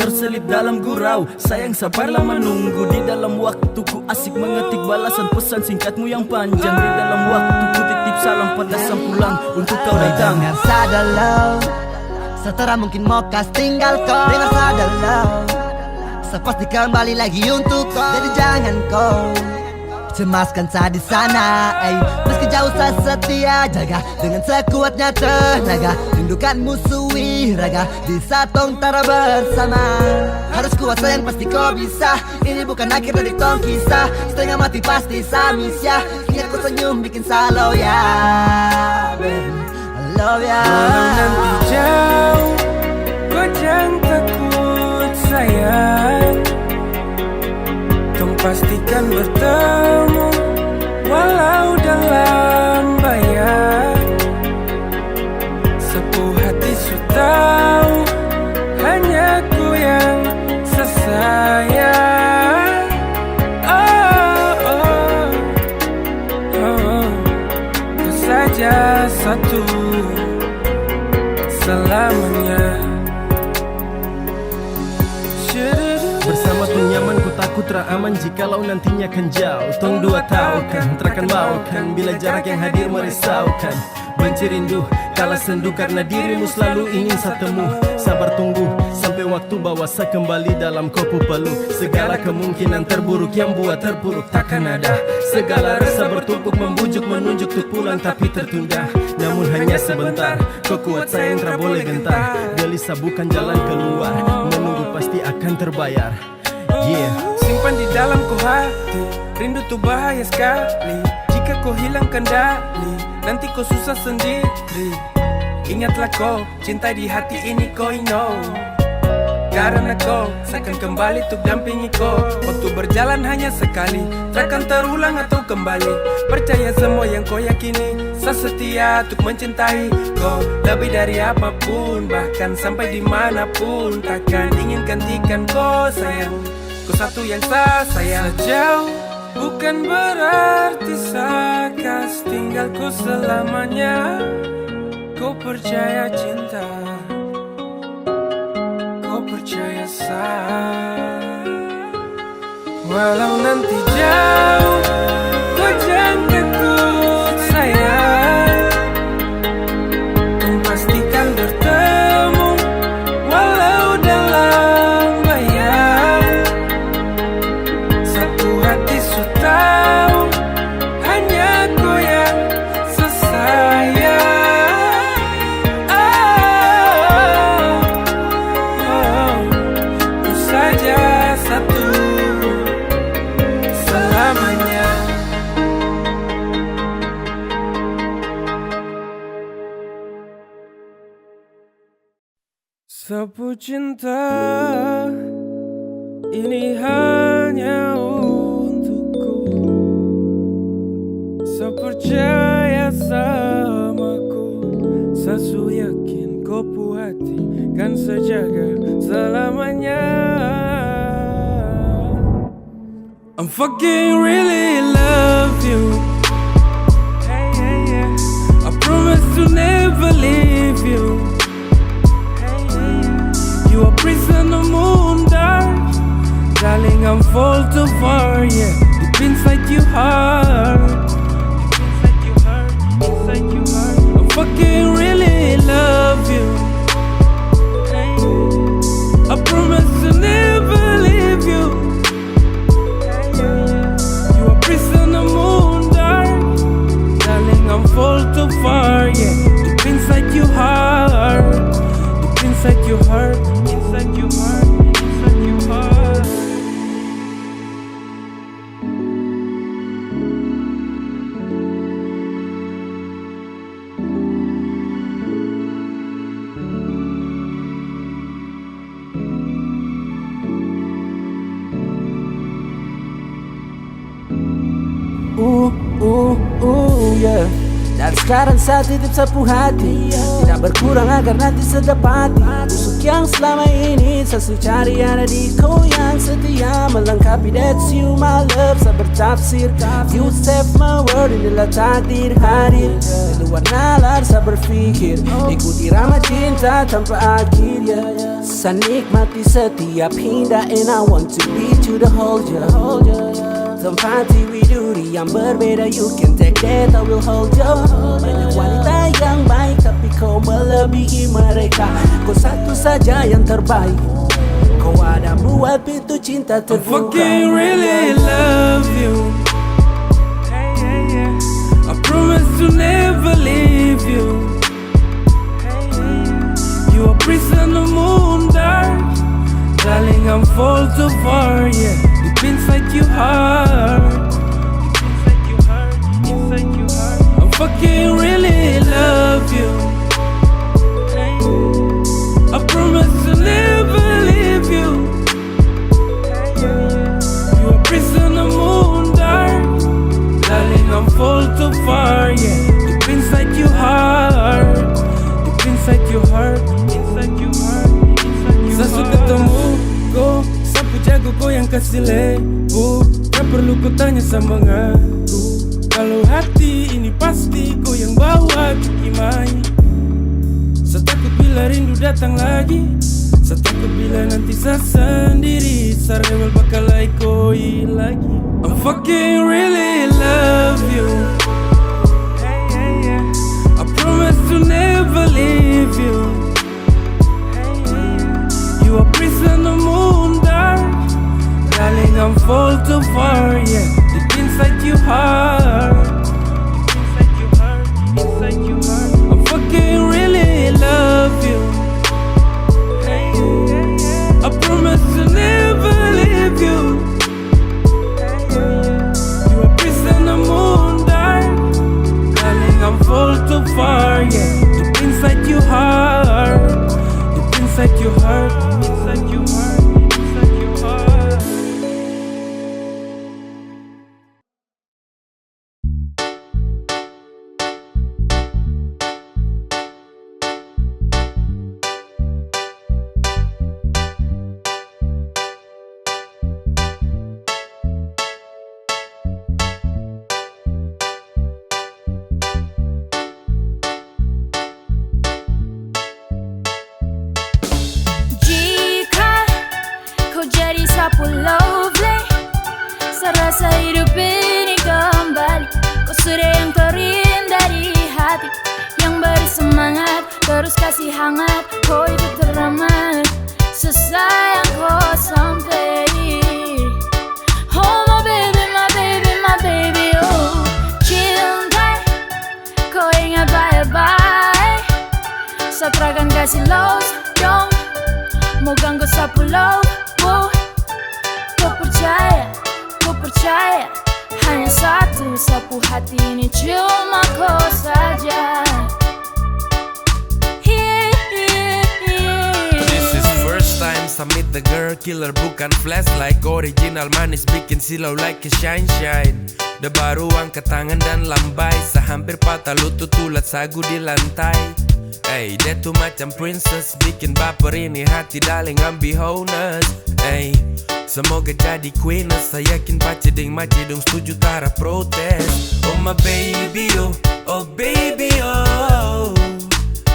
Terselip dalam gurau, sayang sabarlah menunggu. Di dalam waktuku asik mengetik balasan pesan singkatmu yang panjang. Di dalam waktuku titip salam pada sang pulang untuk kau datang.
Dengar sadalau, setelah mungkin mau kas tinggal kau. Dengar sadalau, sepasti kembali lagi untuk kau. Jadi jangan kau cemaskan saya di sana. Meski jauh saya setia, jaga dengan sekuatnya tenaga. Rindukan musuhi raga, di saat tong tara bersama. Harus kuat sayang, pasti kau bisa. Ini bukan akhir dari tong kisah. Setengah mati pasti samis ya. Ingat kau senyum bikin salau ya, baby, I love ya.
Walau nanti jauh, kau jangan takut sayang. Tong pastikan bertemu, walau dalam bayang. Sepuh hati su tahu, hanya ku yang sesayang. Kau saja satu selamanya.
Bersama tong nyaman ku takut teraman jikalau nantinya kan jauh. Tong dua tahu kan, terakan mau kan, bila jarak yang hadir merisaukan.
benci rindu, kalah sendu karena dirimu selalu ingin satemu. Sabar tunggu sampai waktu bawa kembali dalam kopu peluh. Segala kemungkinan terburuk yang buat terpuruk takkan ada. Segala rasa bertumpuk membujuk menunjuk untuk pulang tapi tertunda. Namun hanya sebentar, kau kuat sayang tak boleh gentar. Gelisah bukan jalan keluar, menunggu pasti akan terbayar. Yeah.
Simpan di dalam ku hati, rindu tuh bahaya sekali. Jika kau hilang kendali, nanti kau susah sendiri. Ingatlah kau, cinta di hati ini kau know. Karena kau seakan kembali untuk dampingi kau. Waktu berjalan hanya sekali, takkan terulang atau kembali. Percaya semua yang kau yakini, saya setia untuk mencintai kau lebih dari apapun. Bahkan sampai dimanapun, takkan ingin gantikan kau sayang. Kau satu yang saya sayang. Sejauh bukan berarti sakas tinggalku selamanya. Kau percaya cinta, kau percaya walau nanti jauh, kau jangan takut sayang. Kau pastikan bertemu walau dalam bayang. Satu hati su tahu, hanya kau yang sesayang. Sapu cinta ini hanya untukku. Saya percaya samaku, saya yakin kau pu hati kan sejaga selamanya. I'm fucking really love you. Hey, hey, yeah. I promise to never leave you. You a prisoner moon dark, darling, I'm fall too far, yeah. Deep inside your heart, inside your heart, inside your heart. I fucking really love you. Hey, I promise to never leave you. Hey, you a prisoner moon dark, darling, I'm fall too far, yeah. Deep inside your heart, deep inside your heart. Inside your heart, inside your heart.
Yeah. Dan sekarang saya titip sapu hati, tidak berkurang agar nanti sedapati. Busuk yang selama ini saya cari ada di kau yang setia melengkapi. That's you my love, saya bertafsir. You save my world, inilah takdir hadir. Di luar nalar saya berpikir, ikuti irama cinta tanpa akhir. Saya nikmati setiap hinda, and I want to be to the whole ya. Tempati widuri yang berbeda, you can take that, I will hold you. Banyak wanita yang baik, tapi kau melebihi mereka. Kau satu saja yang terbaik, kau ada buat pintu cinta terbuka.
I fucking really love you. Hey, hey, yeah. I promise to never leave you. Hey, hey, yeah. You a prisoner moon dark, darling, I'm fall too far, yeah. Deep inside your heart, inside your heart, inside your heart. I fucking really love you. Hey, I promise to never leave you. Hey, you a prisoner moon dark, darling, I'm fall too far, yeah. Deep inside your heart, deep inside your heart, inside your heart, inside your heart. Saya ketemu kau, sapu jago kau yang kasih lebu. Tak perlu kau tanya sama aku, kalau hati ini pasti kau yang bawa ke imai. Saya takut bila rindu datang lagi, saya takut bila nanti saya sendiri. Saya rewel bakal ikoi lagi. I'm fucking really love you. Hey, hey, yeah. I promise
to never leave you. You are prisoner moon dark. Darling, I'm fall too far, yeah. Deep inside your heart. I fucking really love you. I promise to never leave you. You are prisoner moon dark. Darling, I'm fall too far, yeah. Deep inside your heart. Deep inside your heart. Inside your heart. Inside your heart.
Jika kau jadi sapu lovely, serasa hidup ini kembali. Kau sudah yang terindah di hati, yang bersemangat, terus kasih hangat. Kau itu teramat, sesayang kau sampai. Oh my baby, my baby, my baby, oh cinta, kau ingat baik-baik. Satrakan kasih love, dong. Mau ganggu sapu love, oh. Kau percaya, hanya satu sapu hati ini cuma kau saja.
This is first time submit the girl killer, bukan flashlight. Original manis bikin silau like a shine. Udah baru angkat tangan dan lambai, sehampir patah lutut ulat sagu di lantai. Hey, dia tuh macam princess, bikin baper ini hati darling, I'm be honest. Hey, semoga jadi queeness, saya yakin paceding macidung setuju tara protes. Oh my baby, oh baby, oh.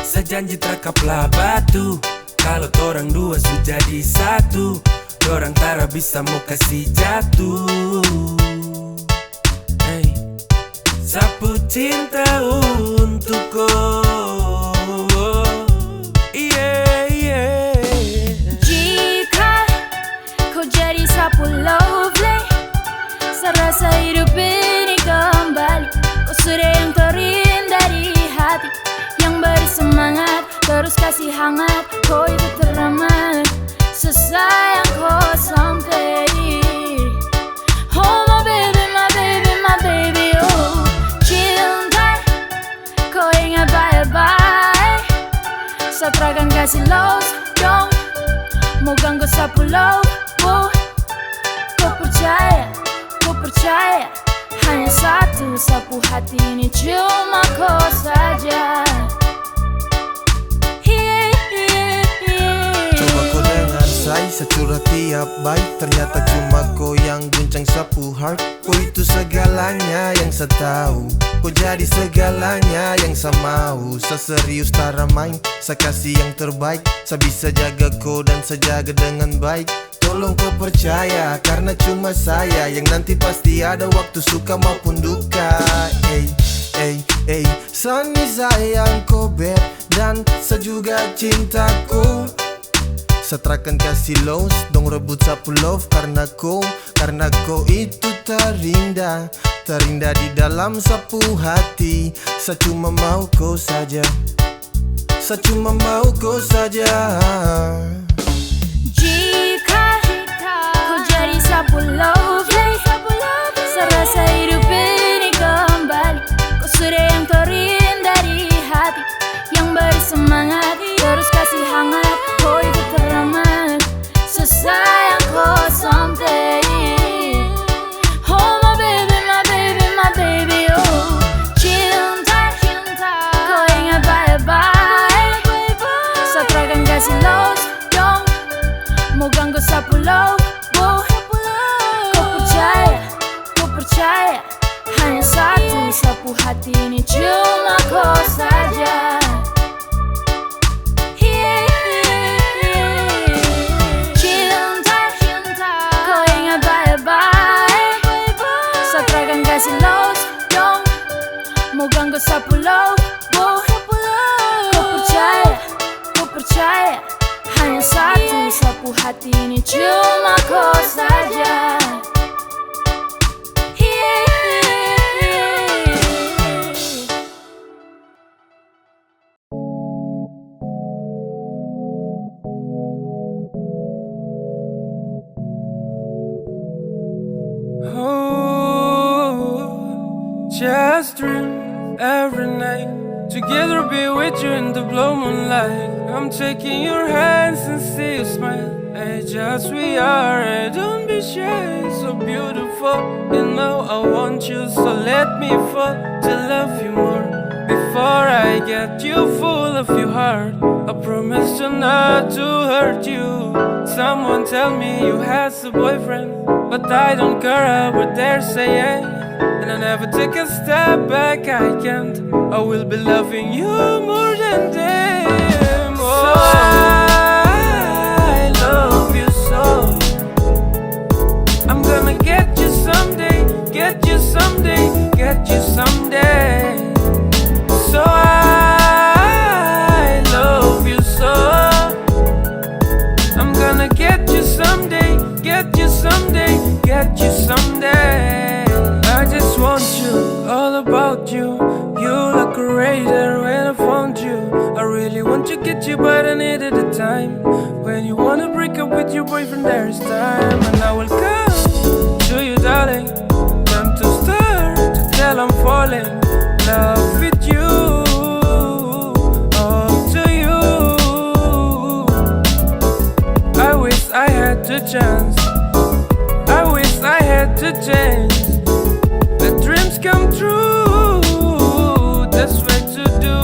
Sejanji terkaplah batu, kalau torang dua sudah jadi satu, dorang tara bisa mau kasih jatuh. Hey, sapu cinta untuk kau.
Jadi sapu lovely, serasa hidup ini kembali. Kau sudah yang terindah di hati, yang bersemangat, terus kasih hangat. Kau itu teramat, sesayang kau sampai. Oh my baby, my baby, my baby, oh cinta, kau ingat baik-baik. Satrakan kasih love, dong. Mau ganggu sapu love, oh. Kau percaya, hanya satu sapu hati ini cuma kau saja.
Coba kau dengar say, securah tiap baik. Ternyata cuma kau yang guncang sapu heart. Kau itu segalanya yang saya tahu. Kau jadi segalanya yang saya mau. Saya serius tara main, saya kasih yang terbaik. Saya bisa jaga kau dan saya jaga dengan baik. Tolong kau percaya, karena cuma saya yang nanti pasti ada waktu suka maupun duka. Sani sayang kau beb, dan saya juga cintaku. Setrakan kasih lows, dong rebut sapu love. Karena kau itu terindah, terindah di dalam sapu hati. Saya cuma mau kau saja, saya cuma mau kau saja.
Jika kau jadi sapu lovely, serasa hidup ini kembali. Kau sudah yang terindah di hati, yang bersemangat, terus kasih hangat. Kau itu teramat, sesayang kau sampai. Oh my baby, my baby, my baby, oh cinta, kau ingat baik-baik. Satrakan kasih love, dong. Mau ganggu sapu love, oh. Kau percaya, hanya satu sapu hati ini cuma kau saja. sapu hati ini cuma kau saja.
Just dream every night, together be with you in the blue moonlight. I'm taking your hands and see you smile. Hey, just we are, hey, don't be shy, so beautiful. You know I want you, so let me fall to love you more. Before I get you full of your heart, I promise to not to hurt you. Someone tell me you had a boyfriend, but I don't care, I would dare say yeah. And I never take a step back, I can't. I will be loving you more than them. Oh, so I love you so. I'm gonna get you someday, get you someday, get you someday. So I love you so. I'm gonna get you someday, get you someday, get you someday. I just want you, all about you. You look greater when I found you. I really want to get you, but I needed the time. When you wanna break up with your boyfriend, there is time. And I will come to you, darling. Time to start to tell I'm falling in love with you. All to you. I wish I had the chance. I wish I had the chance. The dreams come true, that's what to do.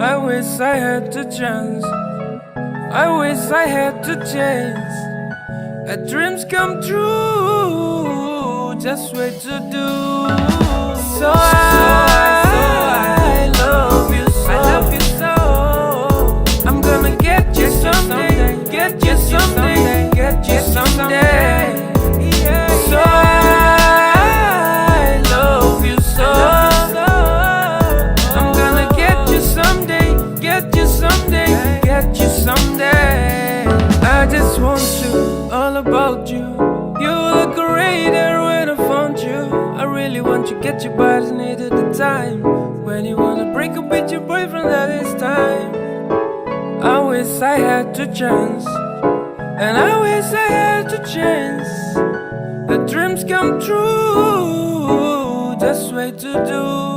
I wish I had the chance. I wish I had the chance. The dreams come true, just what to do. So I love you so. I love you so. I'm gonna get you someday, get you someday, get you someday. So I love you so. I'm gonna get you someday, get you someday, get you someday. I just want you, all about you. You look greater when I found you. I really want to get you, but I needed the time. When you wanna break up with your boyfriend, that is time. I wish I had the chance, and I wish I had the chance. The dreams come true, that's way to do.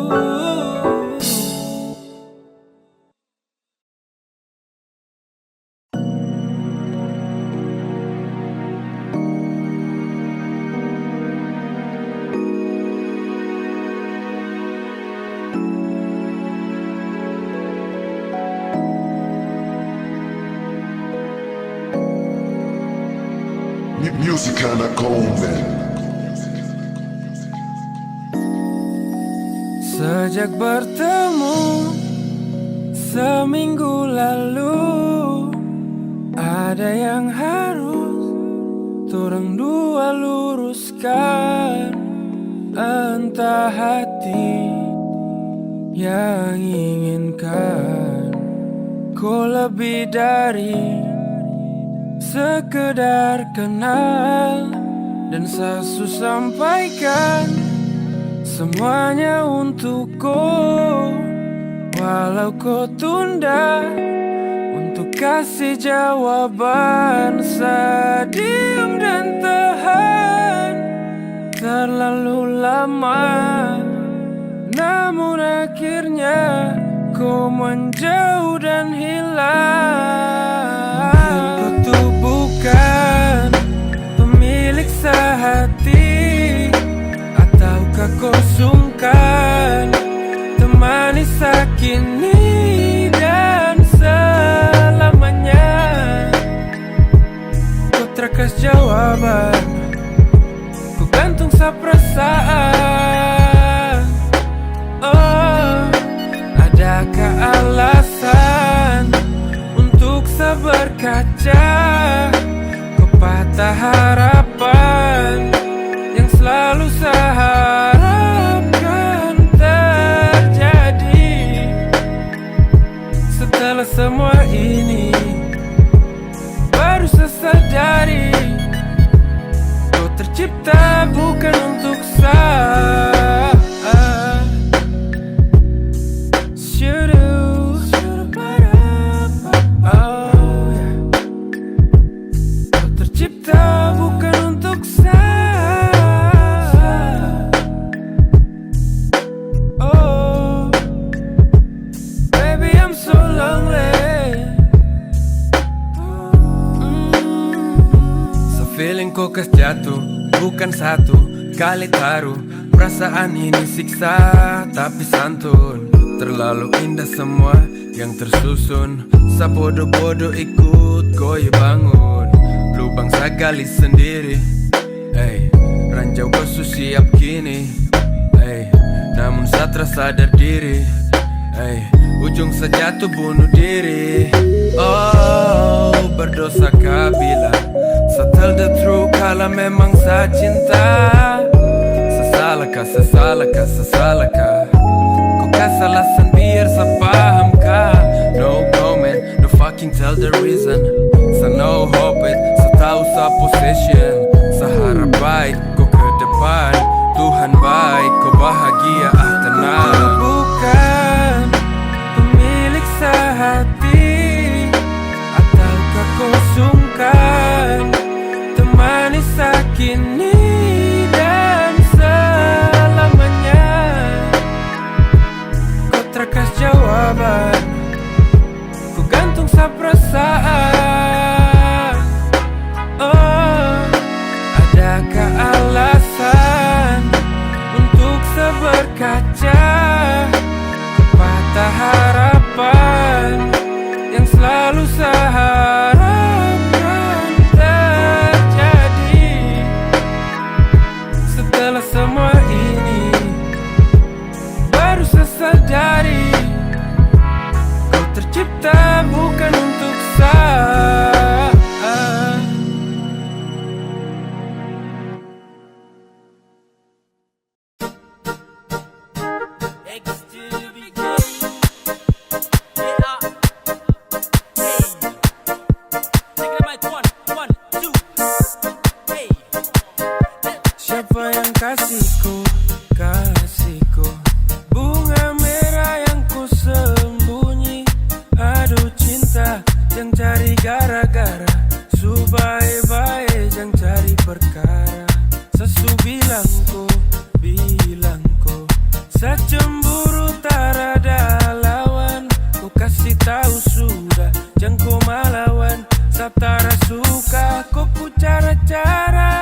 Music anak konven.
Sejak bertemu seminggu lalu, ada yang harus torang dua luruskan. Entah hati yang inginkan kau lebih dari sekedar kenal, dan sesu sampaikan semuanya untuk kau. Walau kau tunda untuk kasih jawaban, sediam dan tahan terlalu lama. Namun akhirnya kau menjauh dan hilang. Kau tuh bukan pemilik sehati, ataukah kau sungkan temani sakini dan selamanya. Kau terkas jawaban, ku gantung sa perasaan. Oh, adakah alasan untuk sabar kaca ke patah harapan yang selalu saya harapkan terjadi? Setelah semua ini, Baru saya sadari kau tercipta bukan untuk saya. Kau tercipta bukan untuk saya. Oh, baby I'm so lonely. Feeling kau kas jatuh, bukan satu kali taruh. Perasaan ini siksa tapi santun. Terlalu indah semua yang tersusun. Sabodo-bodo ikut goy bangun. Lubang saya gali sendiri. Ranjau kau siap kini. Namun saya tersadar diri. Ujung saya jatuh bunuh diri. Oh, berdosa kabila. Saya tell the truth kalau memang saya cinta. Sesalahkah kau kasih alasan biar saya paham kah? No comment, no fucking tell the reason. Saya no hope it, saya tahu saya possession. Saya harap baik kau ke depan. Tuhan baik kau bahagia tenang. Bukan pemilik sehati, ataukah kau sungkan temani sakini dan selamanya. Kau terkas jawaban, ku gantung sa perasaan. Oh, adakah alasan untuk seberkaca patah harapan yang selalu saya harapkan terjadi. Setelah semua ini baru saya sadari kau tercipta bukan untuk saya. Siapa yang kasihku bunga merah yang ku sembunyi. Aduh cinta, jangan cari gara-gara. Subai-bai, jangan cari perkara. Sesu bilang ko, saya cemburu tak ada lawan. Ku kasih tahu sudah, jangan ku malawan. Saya tak suka kau pu cara-cara.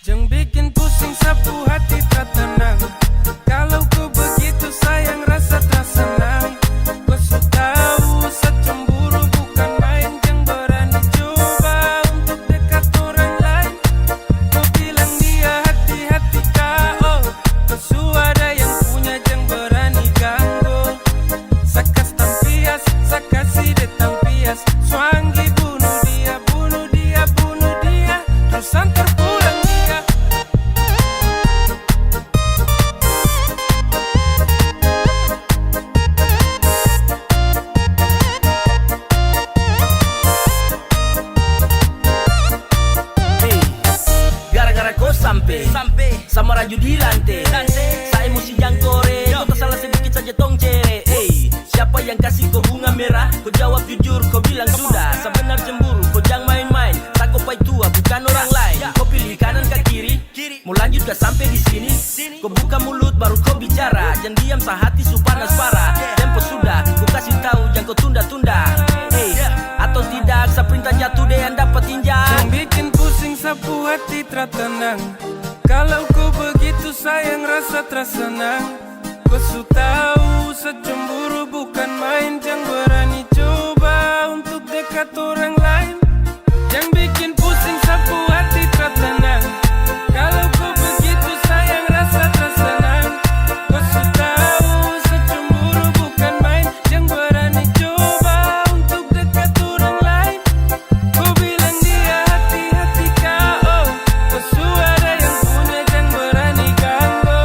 Jangan bikin pusing sapu hati tak tenang. Kalau ku begitu sayang rasa tak senang. Kau sudah tahu saya cemburu bukan main. Jangan berani coba untuk dekat orang lain. Kau bilang dia hati-hati kau. Kau sudah yang punya jangan berani ganggu. Sakas tampias, sakasi de tampias. Swangi bunuh dia. Terus antar pulang dia.
Gara-gara kau sampai sama raju di lantai. Saya emosi jangkore, kau tak salah sedikit saja tong cere. Siapa yang kasih kau bunga merah? Kau jawab jujur, kau bilang sudah. Sebenar cemburu, kau jangan main-main. Tak kau pai tua, bukan orang lain. Kau pilih kanan ke kiri, mau lanjut gak sampai di sini. Kau buka mulut baru kau bicara. Jangan diam sehati su panas parah. Tempo sudah, kau kasih tahu jangan kau tunda-tunda. Atau tidak, saya perintah jatuh deh yang dapat tinjau.
Jangan bikin pusing sapu hati tak tenang. Kalau kau begitu sayang rasa terasa senang. Kau su tahu saya cemburu bukan main. Jangan berani coba untuk dekat orang lain. Jangan bikin pusing sapu hati tak tenang. Kalau kau begitu sayang rasa terasa senang. Kau su tahu saya cemburu bukan main. Jangan berani coba untuk dekat orang lain. Kau bilang dia hati-hati kau. Kau su ada yang punya jangan berani ganggu.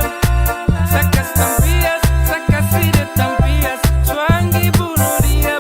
Sakas tampias, sakasi de tampias. Swangi bunuh dia.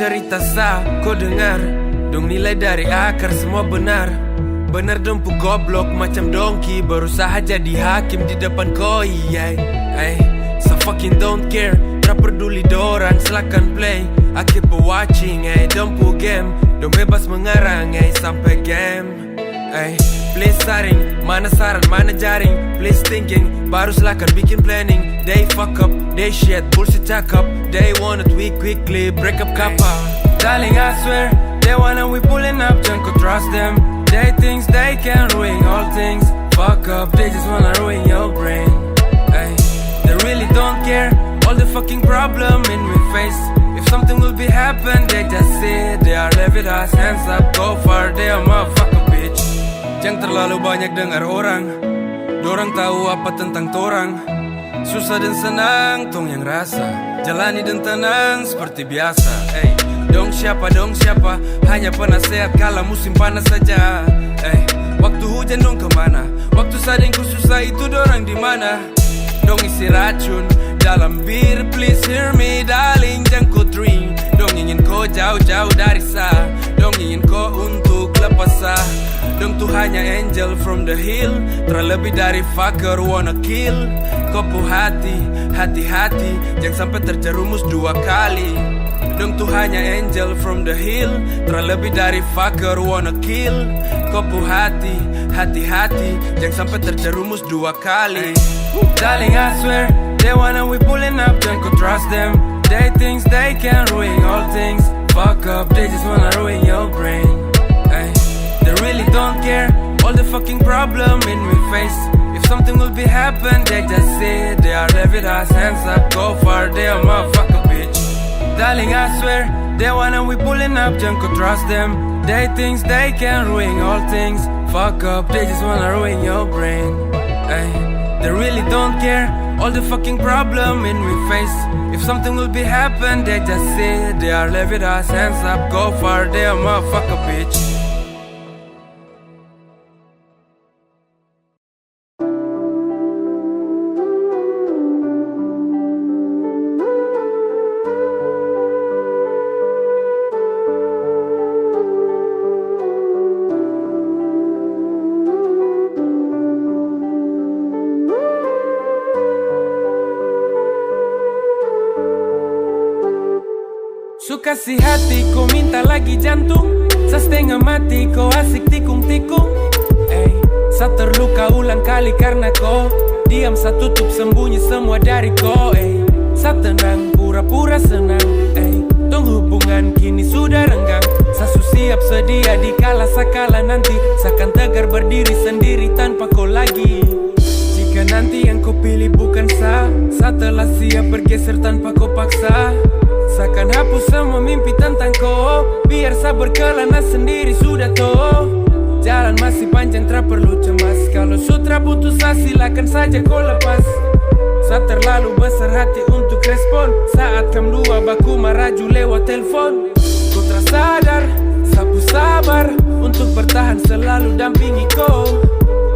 cerita sah, kau dengar. Dong nilai dari akar semua benar. Bener dempu goblok macam dongki, berusaha jadi hakim di depan koi. So fucking don't care, tak peduli dorang, silakan play. I keep watching, dempu game. Dong bebas mengarang, sampai game. Please saring, mana saran, mana jaring. Please thinking, baru silakan bikin planning. They fuck up, they shit, bullshit cakap. They want it, we quickly break up kappa. Darling, I swear, they wanna we pulling up, jangan kau trust them. They think they can ruin all things. Fuck up, they just wanna ruin your brain. They really don't care, all the fucking problem in we face. If something will be happen, they just say they are level us, hands up, go far, they are motherfucker bitch. Jangan terlalu banyak dengar orang, dorang tahu apa tentang torang. Susah dan senang, tong yang rasa. Jalani dan tenang seperti biasa. Dong siapa, hanya penasehat kala musim panas saja. Waktu hujan dong kemana? Waktu sadingku susah itu dorang di mana? Dong isi racun dalam bir, please hear me darling, jangan kau drink. Dong ingin kau jauh-jauh dari sah. Dong ingin kau untuk lepas sah. Dong tuh hanya angel from the hill, terlebih dari fucker wanna kill. Kau pu hati-hati, jangan sampai terjerumus dua kali. Dong tuh hanya angel from the hill, terlebih dari fucker wanna kill. Kau pu hati-hati, jangan sampai terjerumus dua kali. Darling, I swear, they wanna we pulling up, jangan kau trust them. They think they can ruin all things. Fuck up, they just wanna ruin your brain. They really don't care, all the fucking problem in we face. If something will be happen, they just say they are level us, hands up, go far, they are motherfucker bitch. Darling, I swear, they wanna we pulling up, jangan kau trust them. They think they can ruin all things. Fuck up, they just wanna ruin your brain. They really don't care, all the fucking problem in we face. If something will be happen, they just say they are level us, hands up, go far, they are motherfucker bitch. Kasih hati kau minta lagi jantung, setengah mati kau asik tikung-tikung. Sa terluka ulang kali karena kau diam, sa tutup sembunyi semua dari kau. Sa tenang pura-pura senang, tong hubungan kini sudah renggang. Sa siap sedia dikala sakala nanti, sakan tegar berdiri sendiri tanpa kau lagi. Jika nanti yang kau pilih bukan sa telah siap bergeser tanpa kau paksa. Seakan hapus semua mimpi tentang kau, biar sabar kelana sendiri sudah toh. Jalan masih panjang, tak perlu cemas. Kalau sutra putus silakan saja kau lepas. Saya terlalu besar hati untuk respon saat kamu dua baku maraju lewat telepon. Kau tersadar, sapu sabar untuk bertahan selalu dampingi kau,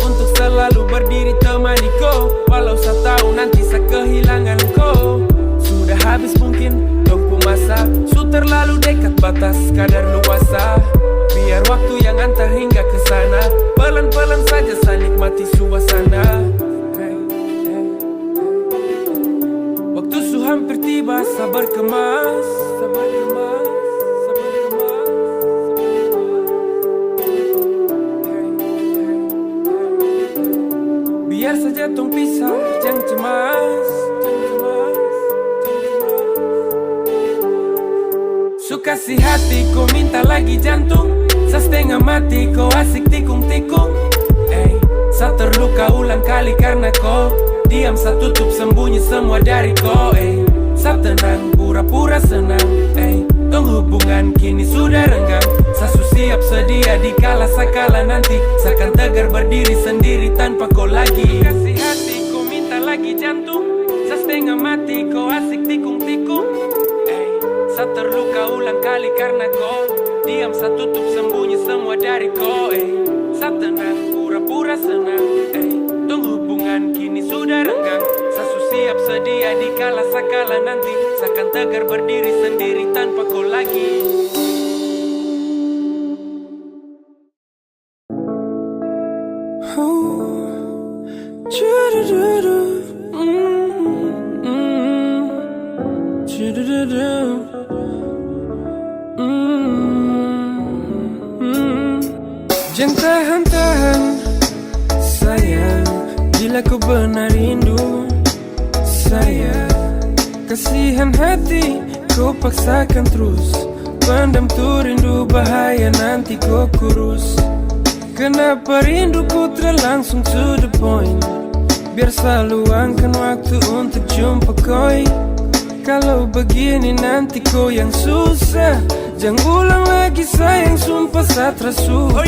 untuk selalu berdiri temani kau. Walau saya tahu nanti saya kehilangan kau. Sudah habis mungkin masa, su terlalu dekat batas kadar luasa. Biar waktu yang antar hingga ke sana, pelan-pelan saja saya nikmati suasana. Waktu su hampir tiba, sabar kemas. Biar saja tong pisah, jangan cemas. Kasih hati kau minta lagi jantung, setengah mati kau asik tikung-tikung. Sa terluka ulang kali karena kau diam, sa tutup sembunyi semua dari kau. Sa tenang pura-pura senang, tong hubungan kini sudah renggang. Sa siap sedia dikala sakala nanti, sakan tegar berdiri sendiri tanpa kau lagi. Kasih hati kau minta lagi jantung, setengah mati kau asik tikung-tikung. Sa terluka ulang kali karena kau diam, sa tutup sembunyi semua dari kau. Sa tenang pura-pura senang, tong hubungan kini sudah renggang. Sa siap sedia di kala sakala nanti. Seakan tegar berdiri sendiri tanpa kau lagi. Jangan tahan-tahan sayang, bila kau benar rindu sayang. Kasihan hati kau paksakan terus, pendam tu rindu bahaya nanti kau kurus. Kenapa rinduku terlangsung to the point, biar selalu luangkan waktu untuk jumpa koi. Kalau begini nanti kau yang susah, jangan ulang lagi sayang, sumpah satra suka.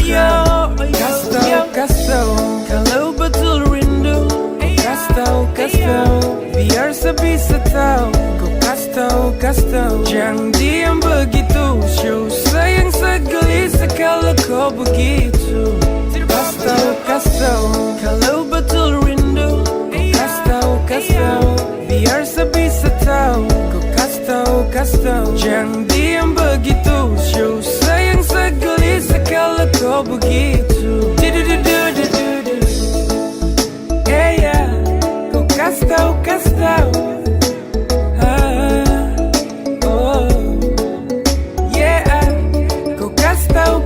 Kas tau, kalau betul rindu. Kas tau, biar sebisa tahu. Kau kas tau, jangan diam begitu. Show sayang segelisah kalau kau begitu. Kas tau, kalau betul rindu. Kas tau, biar sebisa tahu. Kau kas tau, jangan diam begitu. Show sayang segelisah kalau kau begitu. Yeah, kau kas tau. Yeah, kau kas tau.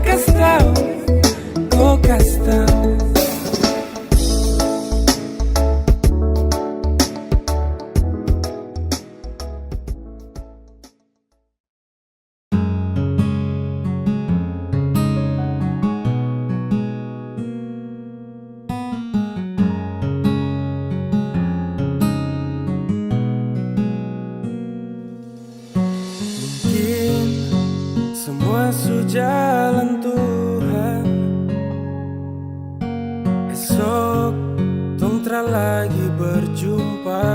Kau kas tau. Jalan Tuhan, esok tong tra lagi berjumpa.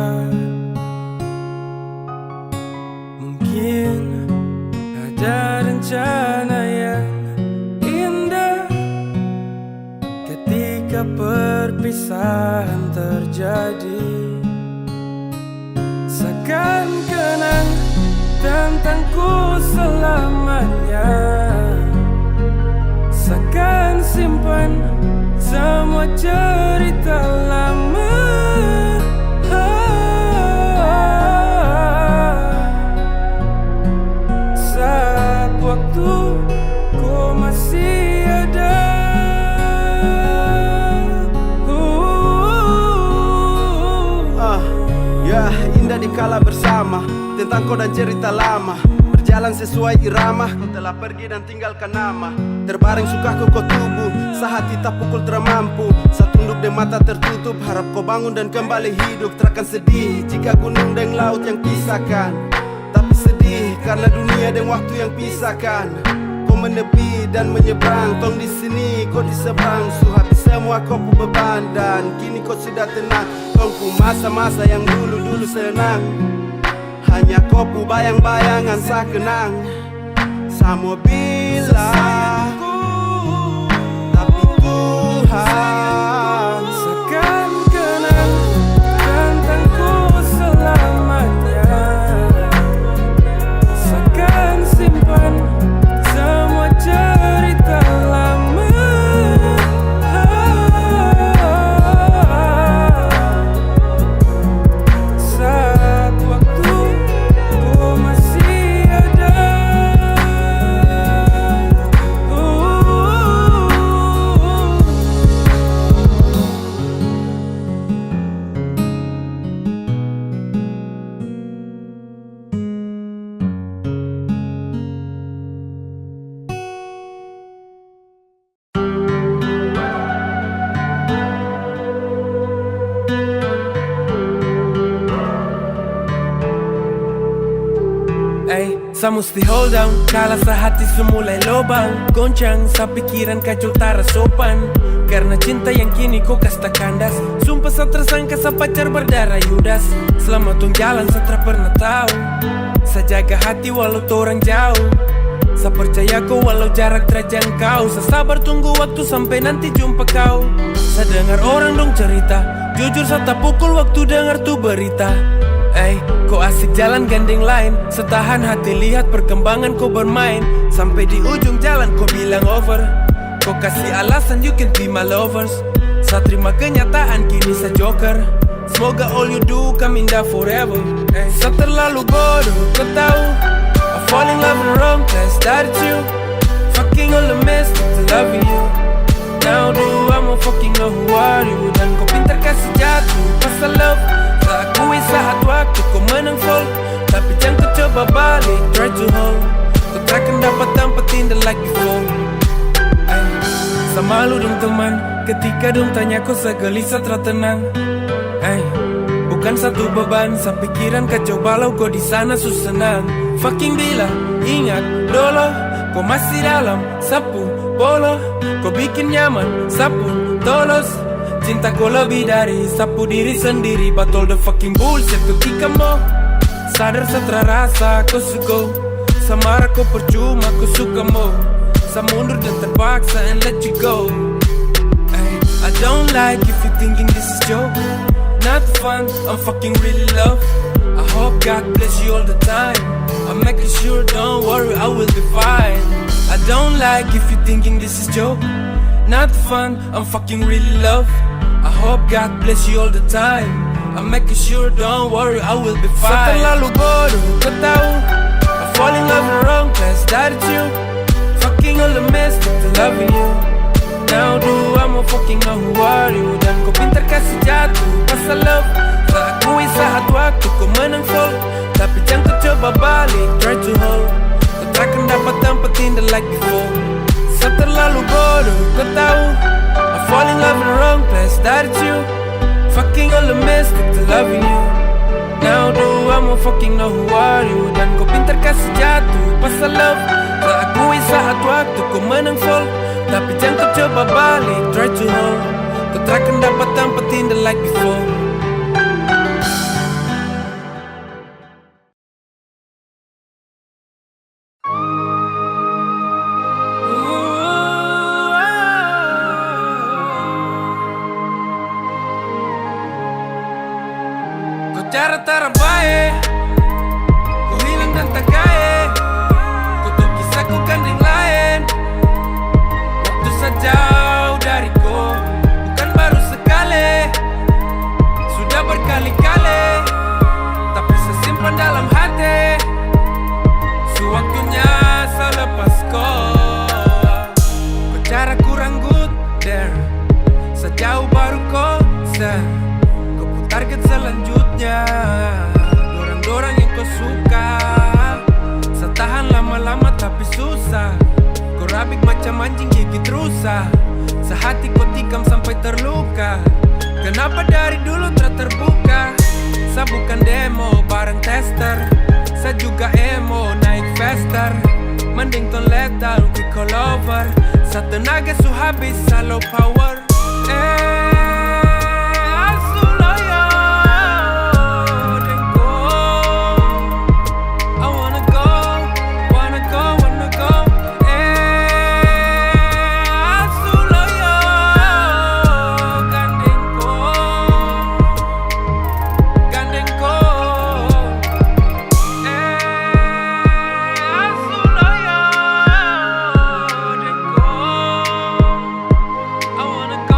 Mungkin ada rencana yang indah ketika perpisahan terjadi. Seakan kenang tentangku selamanya, seakan simpan semua cerita lama. Saat waktu ku masih ada.
Ya, indah dikala bersama, tentang kau dan cerita lama, berjalan sesuai irama. Kau telah pergi dan tinggalkan nama, terbaring suka kau tubuh, sehati tak pukul termampu. Saat tunduk dan mata tertutup, harap kau bangun dan kembali hidup. Terakan sedih jika gunung dan laut yang pisahkan, tapi sedih karena dunia dan waktu yang pisahkan. Kau menepi dan menyeberang, tong di sini kau di seberang. Suhapi semua kau pu beban dan kini kau sudah tenang. Tongku masa-masa yang dulu-dulu senang, hanya kau pu bayang-bayangan sakenang. Samo bilang, tapi Tuhan
seakan kenang tentangku selamanya, seakan simpan semua cerita lama. Saat waktu ku masih ada. Sa mesti hold down, kala sa hati semulai lobang. Goncang sa pikiran kacau tara sopan, karena cinta yang kini kau kasta kandas. Sumpah sa tersangka sa pacar berdarah Yudas. Selama tong jalan sa tra pernah tahu, sa jaga hati walau torang jauh. Saya percaya kau walau jarak terjangkau. Saya sabar tunggu waktu sampai nanti jumpa kau. Saya dengar orang dong cerita, jujur saya tak pukul waktu dengar tuh berita. Kau asik jalan gandeng lain, setahan hati lihat perkembangan kau bermain. Sampai di ujung jalan kau bilang over. Kau kasih alasan you can be my lovers. Saya terima kenyataan kini saya joker. Semoga all you do come indah forever. Saya terlalu bodoh, kau tahu. I fall in love in the wrong place, that it's you. Fucking all the mess, to loving you. Now do I'ma fucking know who are you. Dan kau pintar kasih jatuh pasal love. Tak akui saat waktu kau menang fall. Tapi jangan kau coba balik, try to hold. Kau takkan dapat tempat indah like before. Saya malu dong teman, ketika dong tanya kau segelisah tertenang. Bukan satu beban, saya pikiran kacau balau kau di sana susenang. Fucking bila ingat dulu, kau masih dalam sapu bola. Kau bikin nyaman, sapu tolos. Cinta kau lebih dari sapu diri sendiri. But all the fucking bullshit ketika mau sadar setelah rasa kau suka. Sama kau percuma kau suka mau. Saya mundur dan terpaksa and let you go. I don't like if you thinking this is joke. Not fun, I'm fucking really love. I hope God bless you all the time. I'm making sure, don't worry, I will be fine. I don't like if you thinking this is joke. Not fun, I'm fucking really love. I hope God bless you all the time. I'm making sure, don't worry, I will be fine. Saya terlalu bodoh, kau tahu. I fall in love in the wrong place, that it's you. Fucking all the mess, to loving you. Now do I'ma fucking know who are you. Dan kau pintar kasih jatuh pasal love. Tak akui saat waktu kau menang fall. Tapi jangan kau coba balik, try to hold. Kau takkan dapat tempat indah like before. Saya terlalu bodoh, kau tahu. I fall in love in the wrong place, that it's you. Fucking all the mess, to loving you. Now do I'ma fucking know who are you. Dan kau pintar kasih jatuh pasal love. Tak akui saat waktu kau menang fall. Tapi jangan kau coba balik, try to hold. Kau takkan dapat tempat indah like before. Kau cara terbaik, kau hilang dan tak kaya. Kau tuh kisahku gandeng lain. Jauh dariku, bukan baru sekali, sudah berkali-kali. Tapi saya simpan dalam hati. Sewaktunya saya lepas kau. Kau cara kurang good there. Sejauh baru konser. Kau pun target selanjutnya. Dorang-dorang yang kau suka. Saya tahan lama-lama tapi susah. Kau rabik macam anjing gigit rusa. Sehati kau tikam sampai terluka. Kenapa dari dulu terbuka? Saya bukan demo bareng tester. Saya juga emo naik faster. Mending ton lethal quick all over. Saya tenaga su habis saya low power. I wanna go.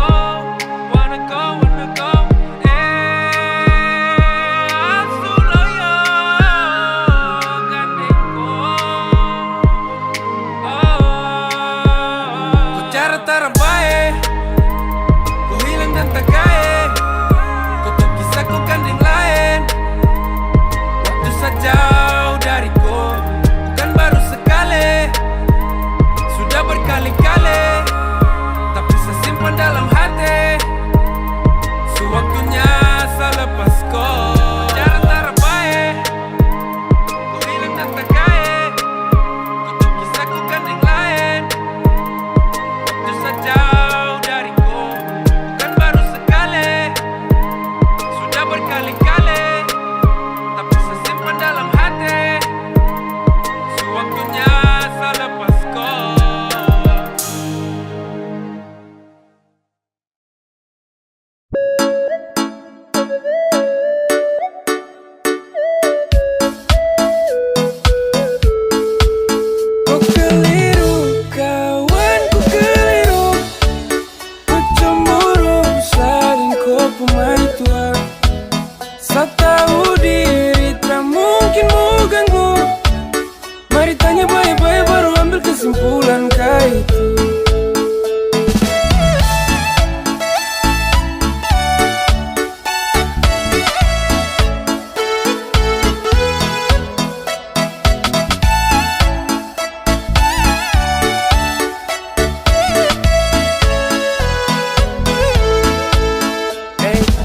kesimpulan kah itu?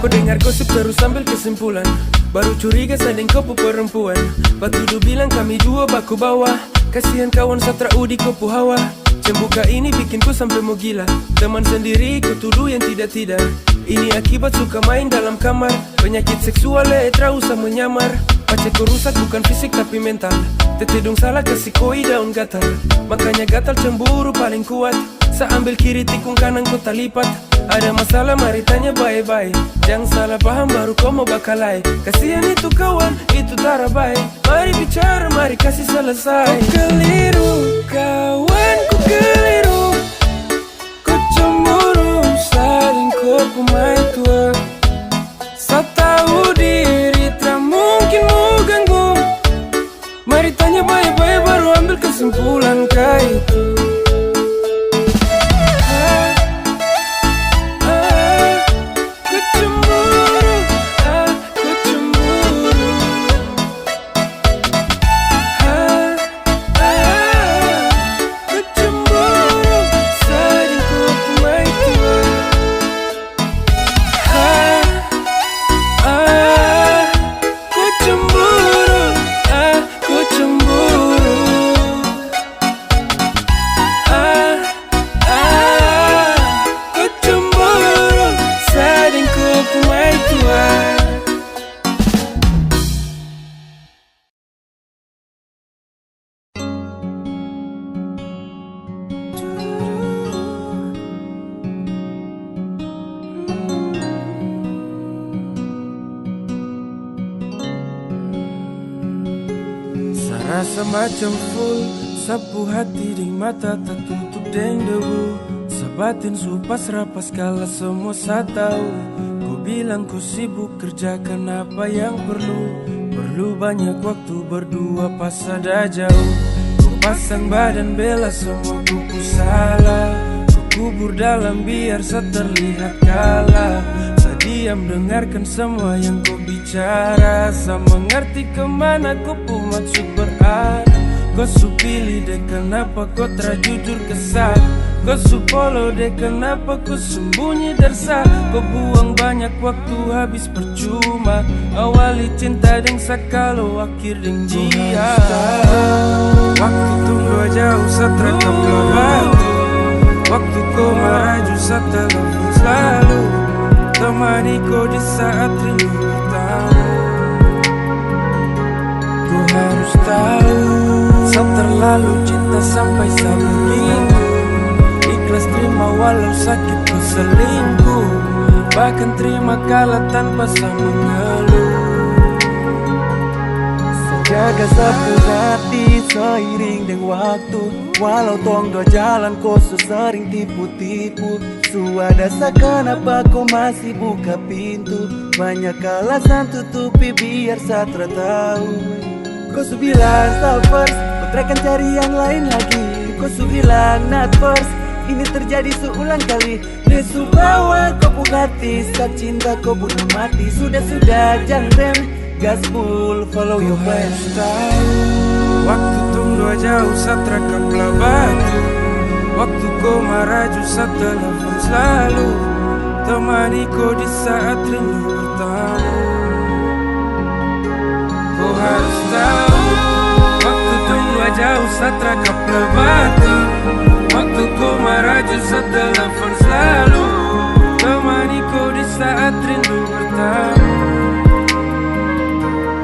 Kau dengar gosip terus ambil kesimpulan, baru curiga sadeng kopu perempuan. Batudu bilang kami dua baku bawah, kasihan kawan Satra Udi kopu hawa. Cembuka ini bikin ku sampai mau gila, teman sendiri ku tuduh yang tidak-tidak. Ini akibat suka main dalam kamar, penyakit seksual letra usah menyamar. Pacar ku rusak bukan fisik tapi mental, tetedung salah kasih koi daun gatal. Makanya gatal cemburu paling kuat, seambil kiri tikung kanan ku talipat. Ada masalah mari tanya baik-baik, jangan salah paham baru kau mau bakalai. Kasihan itu kawan, itu tara baik. Mari bicara, mari kasih selesai. Kau keliru, kawan ku keliru. Kau cemburu, saling kau kumai tua. Saya tahu diri tak mungkin mau ganggu. Mari tanya baik-baik baru ambil kesimpulan kah itu? Rasa macam full, sapu hati di mata tak tutup deng debu. Sabatin supas rapas kala semua saya tahu. Kau bilang kau sibuk kerjakan apa yang perlu banyak waktu berdua pas ada jauh. Kau pasang badan bela semua kuku salah. Kau kubur dalam biar saya terlihat kalah. Saya diam dengarkan semua yang kau bicara. Saya mengerti kemana kau pun maksud berada. Kau su pilih deh kenapa kau terjujur kesal. Kau su follow deh kenapa kau sembunyi dersa. Kau buang banyak waktu habis percuma. Awali cinta deng sakalo akhir deng dia. Waktu tunggu jauh seterekam batu. Waktu kau marah justru telepon selalu. Temani kau di saat rindu bertamu. Kau harus tahu, saya terlalu cinta sampai saya begitu. Ikhlas terima walau sakit ku selingkuh. Bahkan terima kalah tanpa saya mengeluh.
Jaga sapu hati seiring dengan waktu. Walau tong dua jalan kau sering tipu-tipu. Suada kenapa kau masih buka pintu. Banyak alasan tutupi biar Satra tahu. Kau su bilang stop first, kau trekan cari yang lain lagi. Kau su bilang not first, ini terjadi seulang kali. Nesu bawa kau Bugatti, saat cinta kau bunuh mati. Sudah jangan rem, gas full, follow your plan.
Waktu tunggu jauh Satra kapla batu. Waktu kau marah justru telepon selalu. Temani kau di saat rindu bertamu. Kau harus tahu, waktu tunggu jauh Satra kapla batu. Waktu kau marah justru telepon selalu. Temani kau di saat rindu bertamu.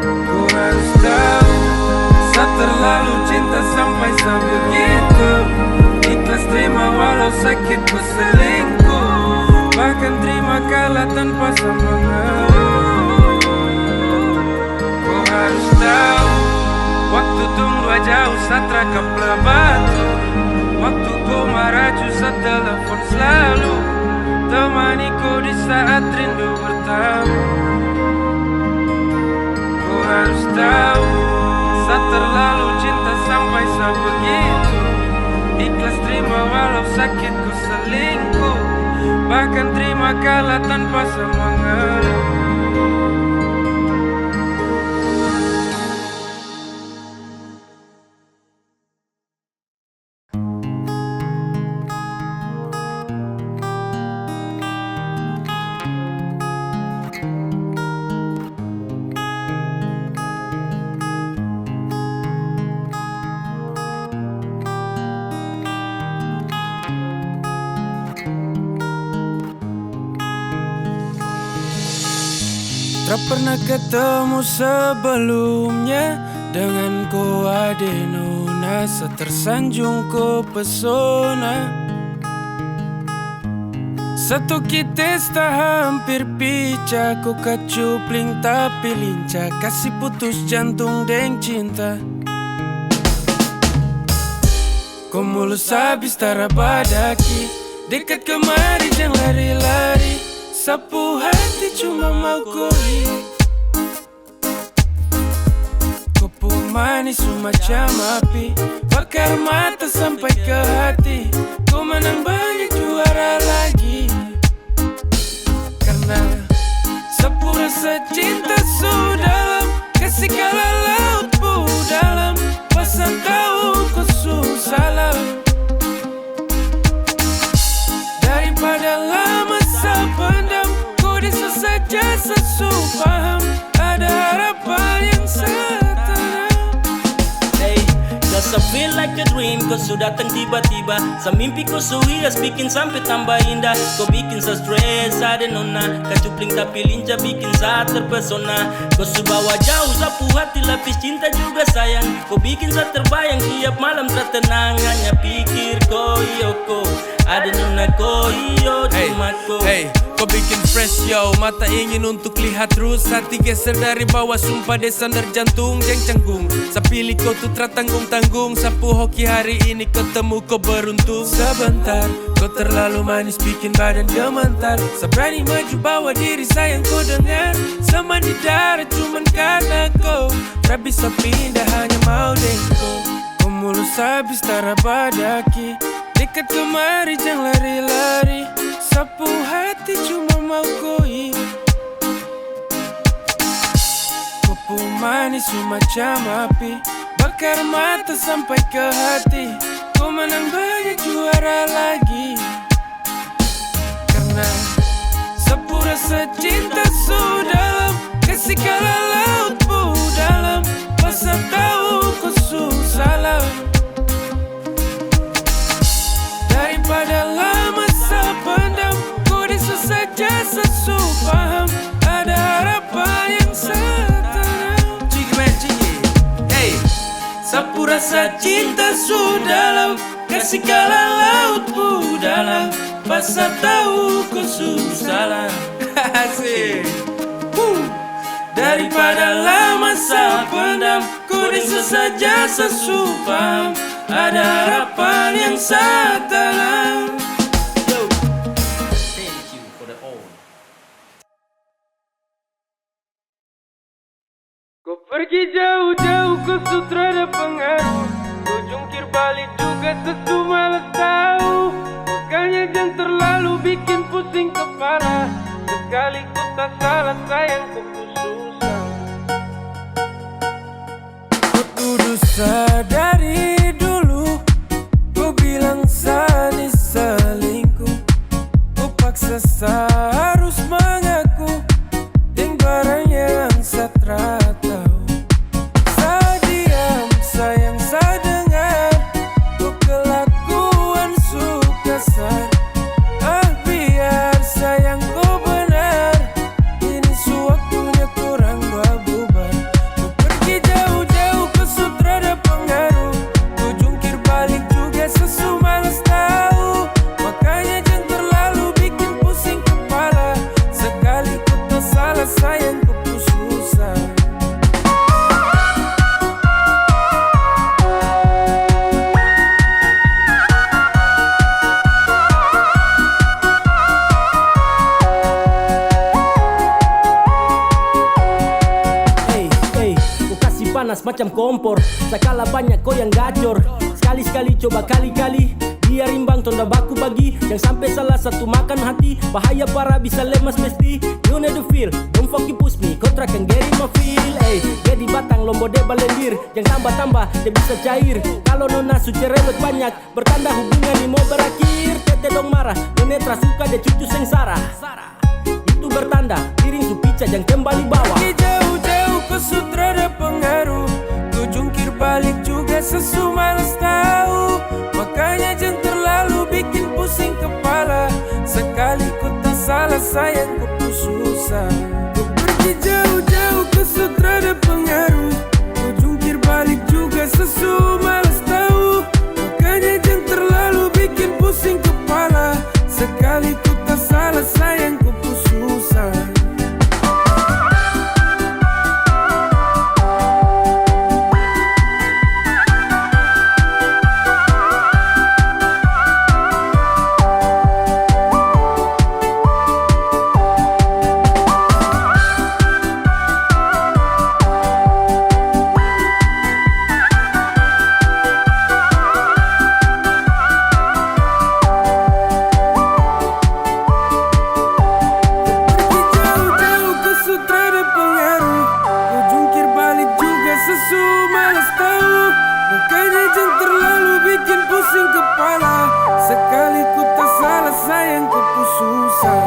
Kau harus tahu, saya terlalu cinta sampai sebegitu. Ikhlas terima walau sakit ku selingkuh. Bahkan terima kalah tanpa saya mengeluh. Kau harus tahu, waktu tunggu jauh Satra kapla batu. Waktu kau marah justru telepon selalu. Temani kau di saat rindu bertamu. Kau harus tahu, saya terlalu cinta sampai sebegitu. Ikhlas terima walau sakit ku selingkuh, bahkan terima kalah tanpa semangat. Tak pernah ketemu sebelumnya, dengan ko ade nona, setersanjung ko pesona. Satu kita hampir pecah, ko kacupling tapi lincah, kasih putus jantung deng cinta. Ko mulus habis tara badaki, dekat kemari jangan lari-lari. Sapu hati cuma mau koi, kopu manis semacam api, bakar mata sampai ke hati. Kau menang banyak juara lagi, karena sapu rasa cinta sudah dalam, kasih kala laut bu dalam, pasang tahu kau susah. Daripada lama sependam, kau saja sesupaham, ada harapan yang setenang.
Hey, does it feel like a dream? Kau sudah datang tiba-tiba, semimpi kau suhias bikin sampai tambah indah. Kau bikin saya stres, ada nona, kacupling tapi lincah bikin saya terpesona. Kau subawa jauh, sapu hati lapis cinta juga sayang. Kau bikin saya terbayang tiap malam tertenang, hanya pikir kau yoko. Ada nona kau iyo cuma kau.
Hey, kau bikin fresh yo, mata ingin untuk lihat terus, hati geser dari bawah, sumpah desandar jantung yang canggung. Sapilih kau tuh tanggung-tanggung, sapu hoki hari ini ketemu kau beruntung. Sebentar, kau terlalu manis bikin badan gemetar, seberani maju bawa diri sayang kau dengar. Sama di darat cuman karena kau, tak bisa pindah hanya mau dengko. Kau mulus habis tara badaki, dekat kemari jangan lari-lari. Sapu hati cuma mau koi, kopu manis semacam api, bakar mata sampai ke hati. Kau menang banyak juara lagi, karena sapu rasa cinta sudah dalam, kasih kala laut bu dalam, pasang tahu kau susah. Daripada lama sependam, kau saja sesupaham, ada harapan yang setenang. Hey, sapu rasa cinta sudah dalam, kasih kala laut bu dalam, pasal tahu kau susah. Asik. Daripada lama sependam, kau saja sesupaham, ada harapan yang setenang. Kau pergi jauh-jauh, kau sutrada pengaruh, kau jungkir balik juga sesu malas tahu. Makanya jangan terlalu bikin pusing kepala, sekali ku tak salah sayang kau susah. Kau kudu sadari dulu, kau bilang Sani selingkuh, kau paksa harus mengaku, deng barang yang satra.
Macam kompor, sekala banyak kau yang gacor. sekali-sekali coba kali-kali. Biar imbang tonda baku bagi. Yang sampai salah satu makan hati. Bahaya parah bisa lemas mesti. You know the feel, don't fucking push me. Kontra kan geri ma feel. Jadi batang lombo de balendir. Yang tambah-tambah dia bisa cair. Kalau nona su cerewet banyak. Bertanda hubungan ini mau berakhir. Tete dong marah, nenetra suka dia cucu sengsara. Itu bertanda, piring su pica jangan kembali bawah.
Jauh-jauh ke sutra ada pengaruh. Ku jungkir balik juga sesu males tahu. Makanya jangan terlalu bikin pusing kepala. Sekali ku tak salah sayang ku pun susah. Ku pergi jauh-jauh ke sutra ada pengaruh. Ku jungkir balik juga sesu males tahu. Makanya jangan terlalu bikin pusing kepala. Sekali ku tak salah sayang ku pun susah. Sekali ku tak salah sayang ku pun susah.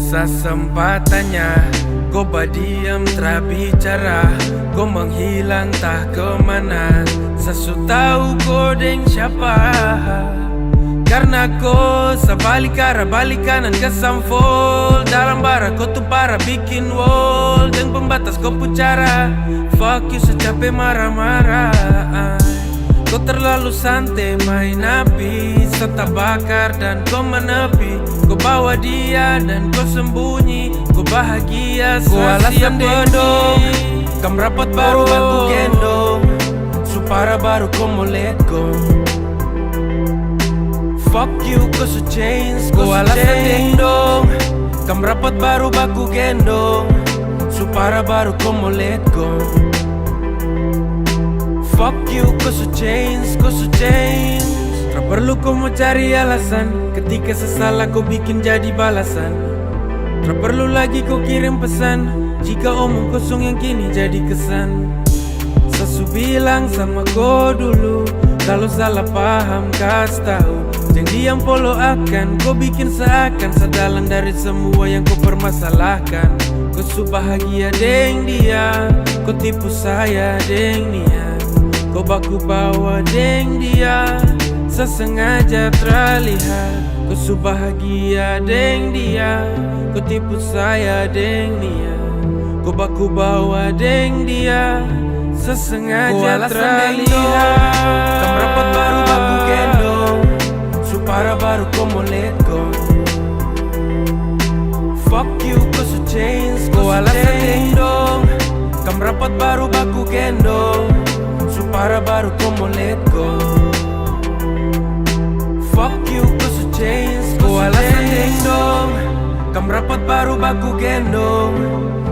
Sesempatannya kau berdiam tak bicara. Kau menghilang tak kemana. Sesu tahu kau deng siapa. Karena kau sebalik arah balik kanan ke samfol. Dalam bara kau tuh parah bikin wall. Dan pembatas kau pucara. Fuck you secapek marah-marah. Kau terlalu santai main api. Serta bakar dan kau menepi. Kau bawa dia dan kau sembunyi. Kau bahagia kau alasan bodong. Kam rapat baru aku gendong. Supara baru kau mau let go. Fuck you, kau su change, kau alasan ding dong. Kam rapat baru baku gendong. Supara baru kau mau let go. Fuck you, kau su change, kau su change. Tak perlu kau mau cari alasan. Ketika sesalah kau bikin jadi balasan. Tak perlu lagi kau kirim pesan. Jika omong kosong yang kini jadi kesan. Sesu bilang sama kau dulu. Kalau salah paham kasih tahu. Yang diam polo akan kau bikin seakan sedalang dari semua yang kau permasalahkan. Kau su bahagia deng dia. Kau tipu saya deng dia. Kau baku bawa deng dia. Sesengaja terlihat. Kau su bahagia deng dia. Kau tipu saya deng dia. Kau baku bawa deng dia. Sesengaja terlihat. Kam rapat baru baku gendong. Supara baru kau mau let go. Fuck you, kau su change, kau alasan ding dong. Kam rapat baru baku gendong. Supara baru kau mau let go. Fuck you, kau su change, kau alasan ding dong. Kam rapat baru baku gendong.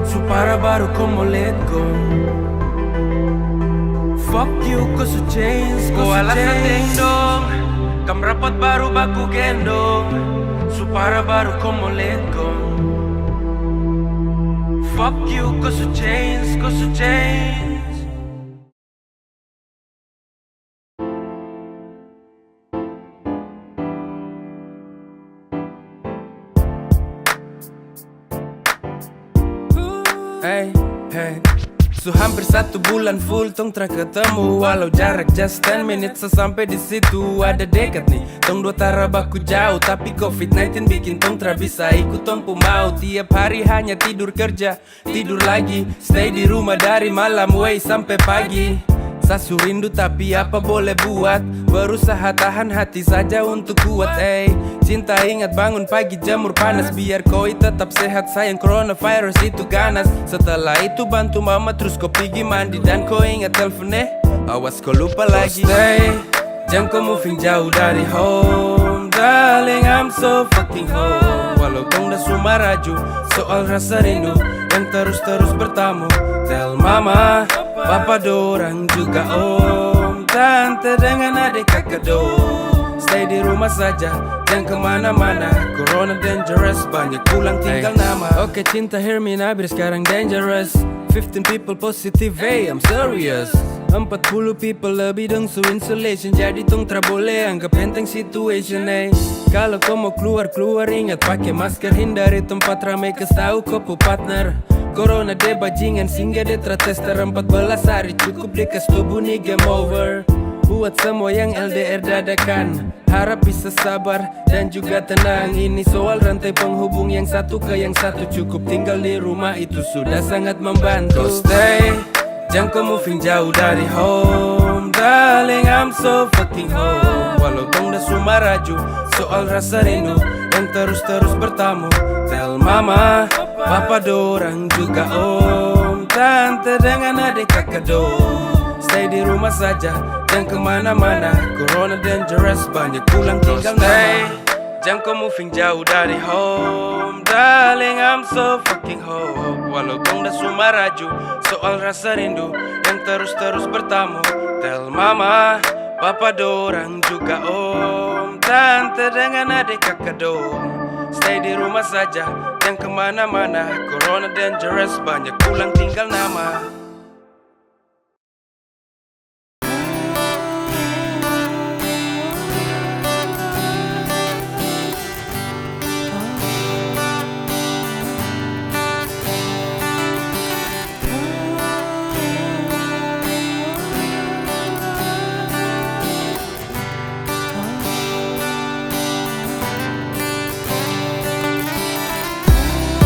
Supara baru kau mau let go. Fuck you, kau su change, kau alasan ding dong. Kam rapat baru baku gendong. Supara baru kau mau let go. Fuck you, kau su change, kau su change. Hey, hey. So hampir 1 bulan full tong tra ketemu. Walau jarak just 10 minutes sesampai di situ. Ada dekat nih, tong dua tara baku jauh. Tapi COVID-19 bikin tong tra bisa ikut tong pu mau. Tiap hari hanya tidur kerja, tidur lagi. Stay di rumah dari malam way sampai pagi. Sasu rindu tapi apa boleh buat. Berusaha tahan hati saja untuk kuat. Cinta ingat bangun pagi jamur panas. Biar koi tetap sehat sayang coronavirus itu ganas. Setelah itu bantu mama terus kau pergi mandi. Dan kau ingat teleponnya, awas kau lupa lagi. Stay, Jangan kau moving jauh dari home. Darling, I'm so fucking home. Walau tong dah sumaraju, soal rasa rindu yang terus-terus bertamu. Tell mama, papa dorang juga om, tante dengan adik kakak dong. Stay di rumah saja, jangan kemana-mana. Corona dangerous, banyak pulang tinggal nama. Oke cinta, hear me nabir sekarang dangerous. 15 people positive, hey I'm serious. 40 people lebih dong so insulation. Jadi tong tra boleh anggap enteng situation, hey. Kalau kau mau keluar ingat pakai masker. Hindari tempat ramai tahu kau pu partner. Corona de bajingan singgah de tester 14 hari cukup dekas tubuh nih game over. Buat semua yang LDR dadakan, harap bisa sabar dan juga tenang. Ini soal rantai penghubung yang satu ke yang satu. Cukup tinggal di rumah itu sudah sangat membantu. So stay, jangan kau moving jauh dari home. Darling, I'm so fucking home. Walau tong dah sumaraju, soal rasa rindu yang terus-terus bertamu. Tell mama, papa dorang juga om, tante dengan adik kakak dong. Stay di rumah saja, jangan kemana-mana. Corona dangerous, banyak pulang tinggal nama. Jangan kau moving jauh dari home. Darling, I'm so fucking home. Walau tong dah sumaraju, soal rasa rindu yang terus-terus bertamu. Tell mama, papa dorang juga om, tante dengan adik kakak dong. Stay di rumah saja, jangan kemana-mana. Corona dangerous, banyak pulang tinggal nama.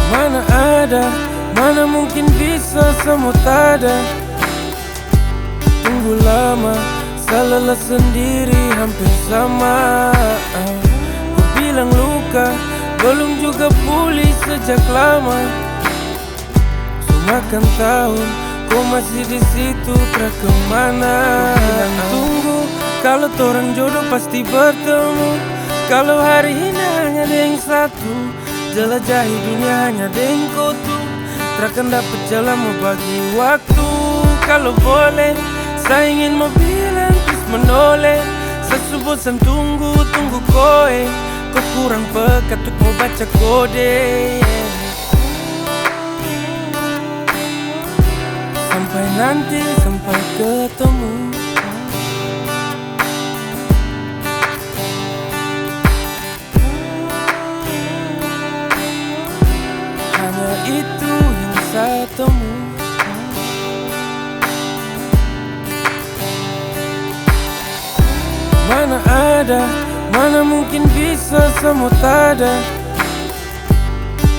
Mana ada, mana mungkin bisa semua tak ada. Tunggu lama, salah sendiri hampir sama. Ku bilang luka, belum juga pulih sejak lama. Semakan tahun, kau masih di situ tak kemana. Ku bilang tunggu, kalau torang jodoh pasti bertemu. Kalau hari ini hanya ada yang satu, jelajahi dunia hanya dengan kau tuh. Takkan dapat jalan mau bagi waktu. Kalau boleh, saya ingin mau bilang please menoleh. Saya bosan tunggu koe. Kau kurang peka untuk mau baca kode. Sampai nanti, sampai ketemu. Itu yang saya temu. Mana ada, mana mungkin bisa semua tak ada.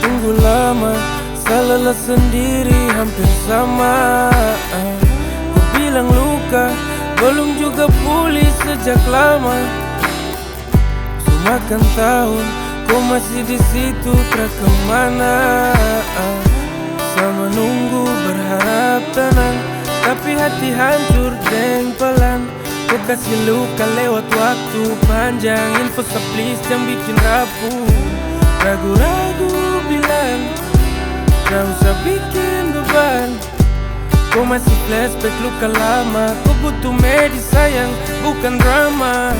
Tunggu lama, salah sendiri hampir sama. Ku bilang luka, belum juga pulih sejak lama. Semakan tahun, kau masih di situ tak kemana. Sama nunggu berharap tenang, tapi hati hancur dan pelan. Kau kasih luka lewat waktu panjang. Info please jangan bikin rapuh. Ragu-ragu bilang, gak usah bikin beban. Kau masih flashback luka lama. Kau butuh medis sayang, bukan drama.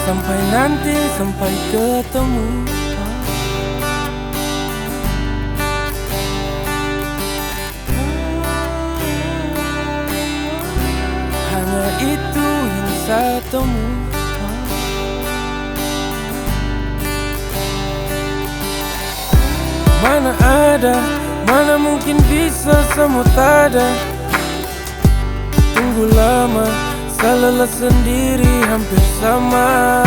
Sampai nanti, sampai ketemu. Hanya itu yang saya temu. Mana ada, mana mungkin bisa semua tak ada. Tunggu lama, salah sendiri hampir sama.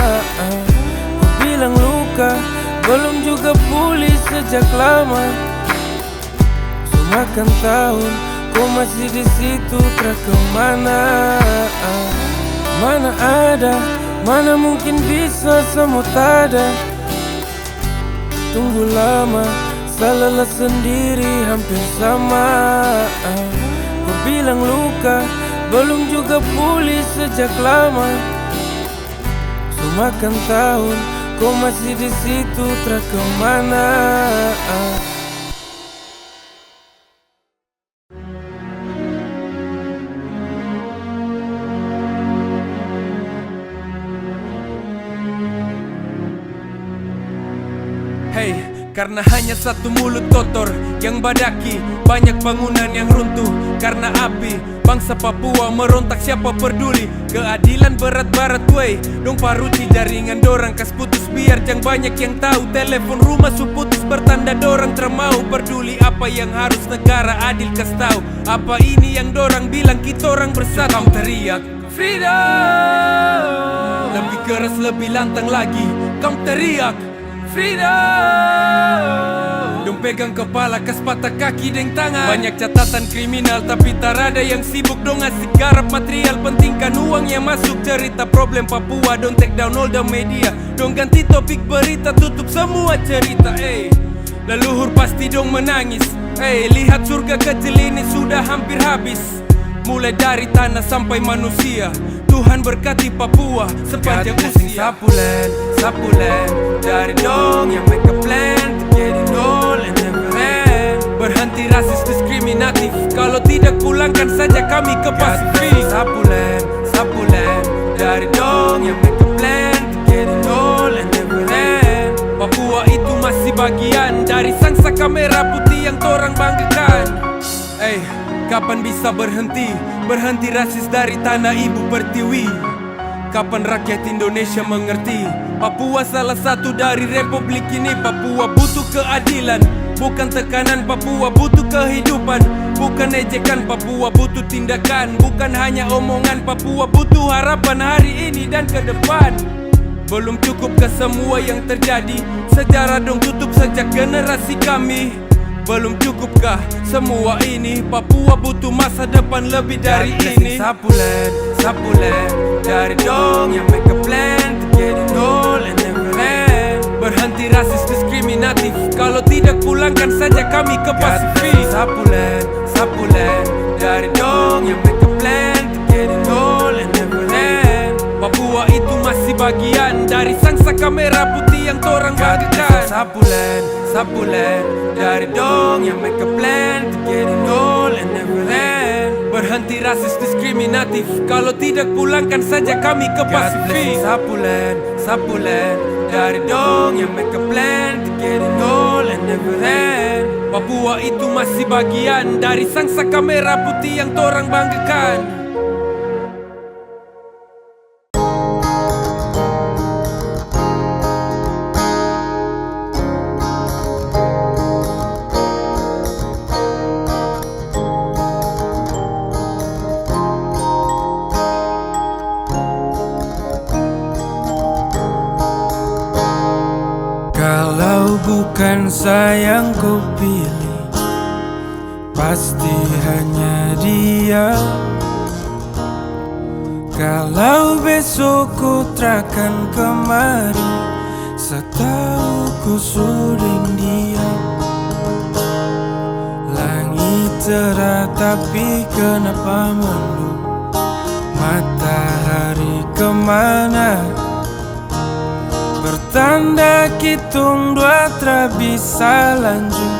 Ku bilang luka, belum juga pulih sejak lama. Semakan tahun, kau masih di situ tak kemana. Mana ada, mana mungkin bisa semua tak ada. Tunggu lama, salah sendiri hampir sama. Ku bilang luka, belum juga pulih sejak lama. Semakan tahun, kau masih di situ, tak kemana. Hey, karena hanya satu mulut kotor yang badaki, banyak bangunan yang runtuh karena api. Bangsa Papua merontak, siapa peduli? Keadilan berat barat wey, dong paruti jaringan dorang kas putus biar jang banyak yang tahu. Telepon rumah su putus bertanda dorang termau peduli. Apa yang harus negara adil kas tahu? Apa ini yang dorang bilang kita orang bersatu? Kamu teriak freedom, lebih keras lebih lantang lagi. Kamu teriak freedom, dong pegang kepala kas patah kaki deng tangan. Banyak catatan kriminal tapi tak ada yang sibuk dong asik garap material. Pentingkan uang yang masuk, cerita problem Papua dong take down all the media. Dong ganti topik berita, tutup semua cerita. Leluhur pasti dong menangis. Lihat surga kecil ini sudah hampir habis. Mulai dari tanah sampai manusia, Tuhan berkati Papua sepanjang usia. Sapulen, sapulen, dari dong yang make a plan to get it all and never end. Berhenti rasis diskriminatif, kalau tidak pulangkan saja kami ke Pasifik. Sapulen, sapulen, dari dong yang make a plan to get it all and never end. Papua itu masih bagian dari sangsaka merah putih yang torang banggakan. Kapan bisa berhenti? Berhenti rasis dari tanah ibu pertiwi. Kapan rakyat Indonesia mengerti? Papua salah satu dari republik ini. Papua butuh keadilan, bukan tekanan. Papua butuh kehidupan, bukan ejekan. Papua butuh tindakan, bukan hanya omongan. Papua butuh harapan hari ini dan ke depan. Belum cukup ke semua yang terjadi? Sejarah dong tutup sejak generasi kami. Belum cukupkah semua ini? Papua butuh masa depan lebih dari ini. Sapulen, sapulen, dari dong yang make a plan to get it all and never end. Berhenti rasis diskriminatif, kalau tidak pulangkan saja kami ke Pasifik. Sapulen, sapulen, dari dong yang make a plan to get it all and never end. Papua itu masih bagian dari sangsaka merah putih yang torang banggakan. Sapulen, sapulen, dari dong yang make a plan to get it all and never end. Berhenti rasis diskriminatif, kalau tidak pulangkan saja kami ke Pasifik. Sapulen, sapulen, dari dong yang make a plan to get it all and never end. Papua itu masih bagian dari sangsaka merah putih yang torang banggakan. Bukan sayang ku pilih, pasti hanya dia. Kalau besok ku takkan kemari, setahu ku sudah dia. Langit cerah tapi kenapa mendung? Matahari kemana? Bertanda kitung dua tra bisa lanjut.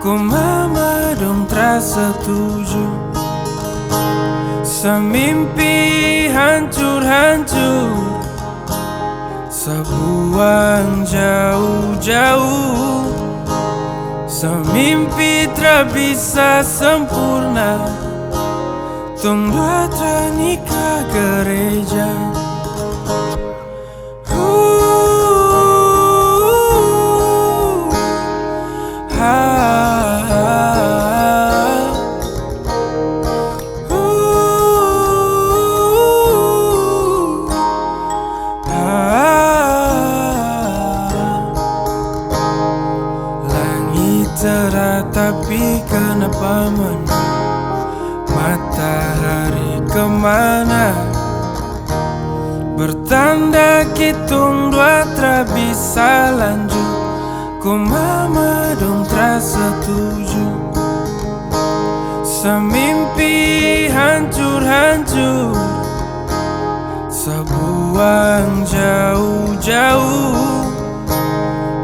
Ku mama dong tra setuju. Semimpi hancur-hancur, sebuang jauh-jauh. Semimpi tra bisa sempurna, tong dua tra nikah gereja. Tapi kenapa mendung? Matahari kemana? Bertanda kitung dua tra bisa lanjut. Ku mama dong tra setuju. Semimpi hancur-hancur, sebuang jauh-jauh.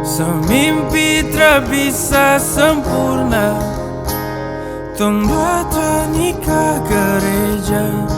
Semimpi tak bisa sempurna, tong dua nikah gereja.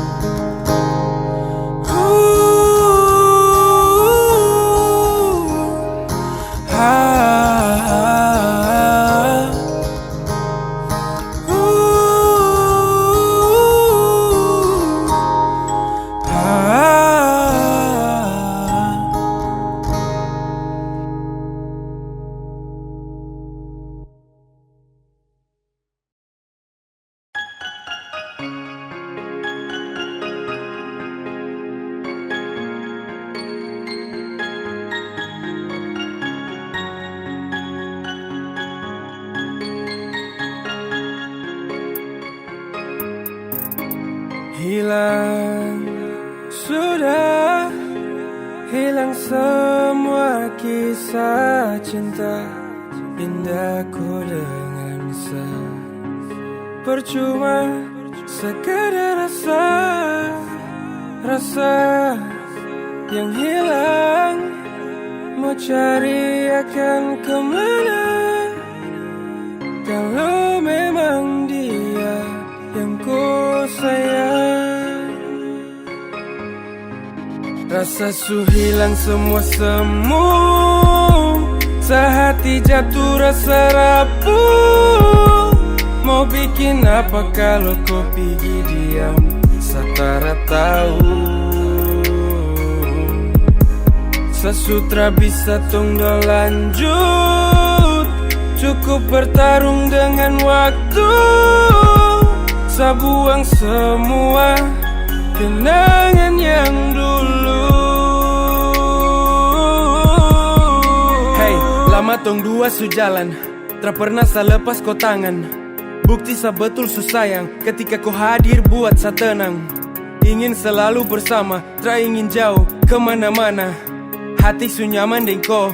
Hilang, sudah hilang semua kisah cinta indahku dengan percuma sekadar rasa yang hilang. Mau cari akan kemana kalau memang dia yang ku sayang. Rasa su hilang semua sehati jatuh rasa rapuh. Mau bikin apa kalau kau pergi diam satara tahu. Sesutra bisa tunggu lanjut, cukup bertarung dengan waktu. Sabuang semua kenangan yang dulu. Hey, lama tong dua su jalan, tak pernah sa lepas kau tangan. Bukti sa betul su sayang, ketika kau hadir buat sa tenang. Ingin selalu bersama, tak ingin jauh kemana-mana. Hati su nyaman deng kau,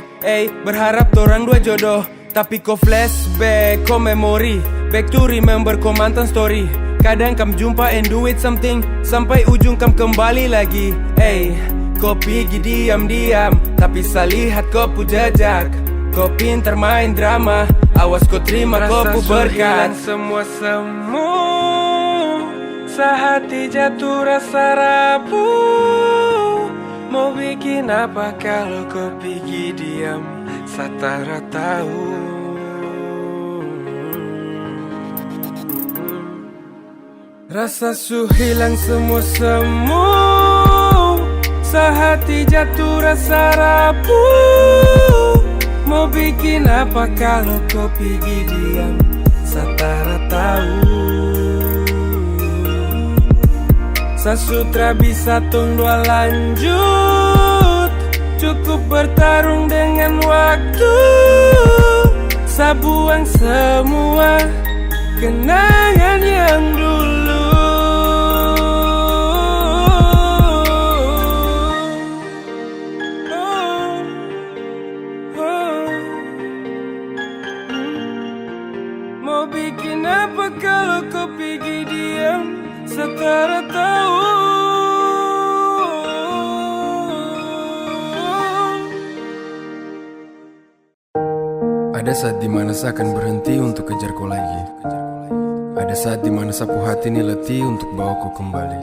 berharap torang dua jodoh. Tapi kau flashback, kau memori, back to remember kau mantan story. Kadang kam jumpa and do it something, sampai ujung kam kembali lagi. Kau pergi diam-diam, tapi sa lihat kau pu jejak. Kau pintar main drama, awas kau terima kau pu berkat. Semua sehati jatuh rasa rapuh. Mau bikin apa kalau kau pergi diam satara tahu. Rasa su hilang semua sehati jatuh rasa rapuh. Mau bikin apa kalau kau pergi diam satara tahu. Sasutra bisa tunggu lanjut, cukup bertarung dengan waktu. Sabuang semua kenangan yang dulu. Mau bikin apa kalau kau pergi diam setara tahu.
Ada saat dimana saya akan berhenti untuk kejar kau lagi. Ada saat dimana sapu hati ini letih untuk bawa kau kembali.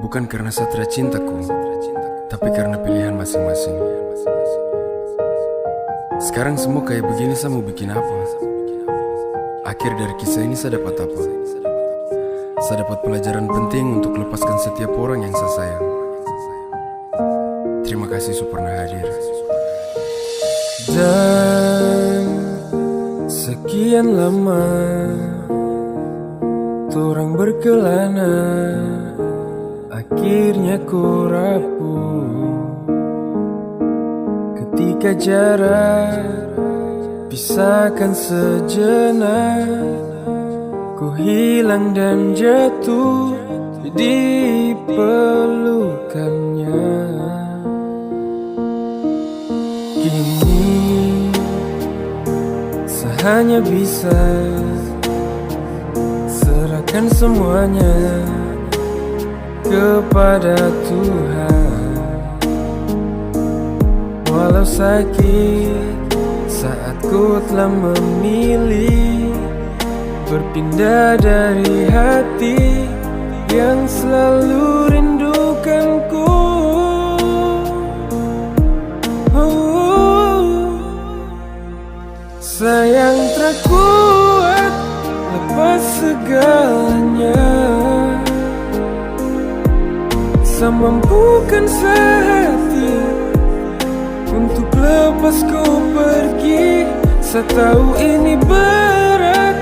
Bukan karena saya tidak cintaku, tapi karena pilihan masing-masing. Sekarang semua kayak begini, saya mau bikin apa? Akhir dari kisah ini saya dapat apa? Saya dapat pelajaran penting untuk lepaskan setiap orang yang saya sayang. Terima kasih sudah pernah hadir.
Dan sekian lama torang berkelana, akhirnya ku rapuh. Ketika jarak pisahkan sejenak, ku hilang dan jatuh di pelukannya. Kini saya hanya bisa serahkan serahkan semuanya kepada Tuhan. Walau sakit saat ku telah memilih berpindah dari hati yang selalu rindukanku. Sayang tak kuat lepas segalanya, semampukan sehati untuk lepas kau pergi. Saya tahu ini berat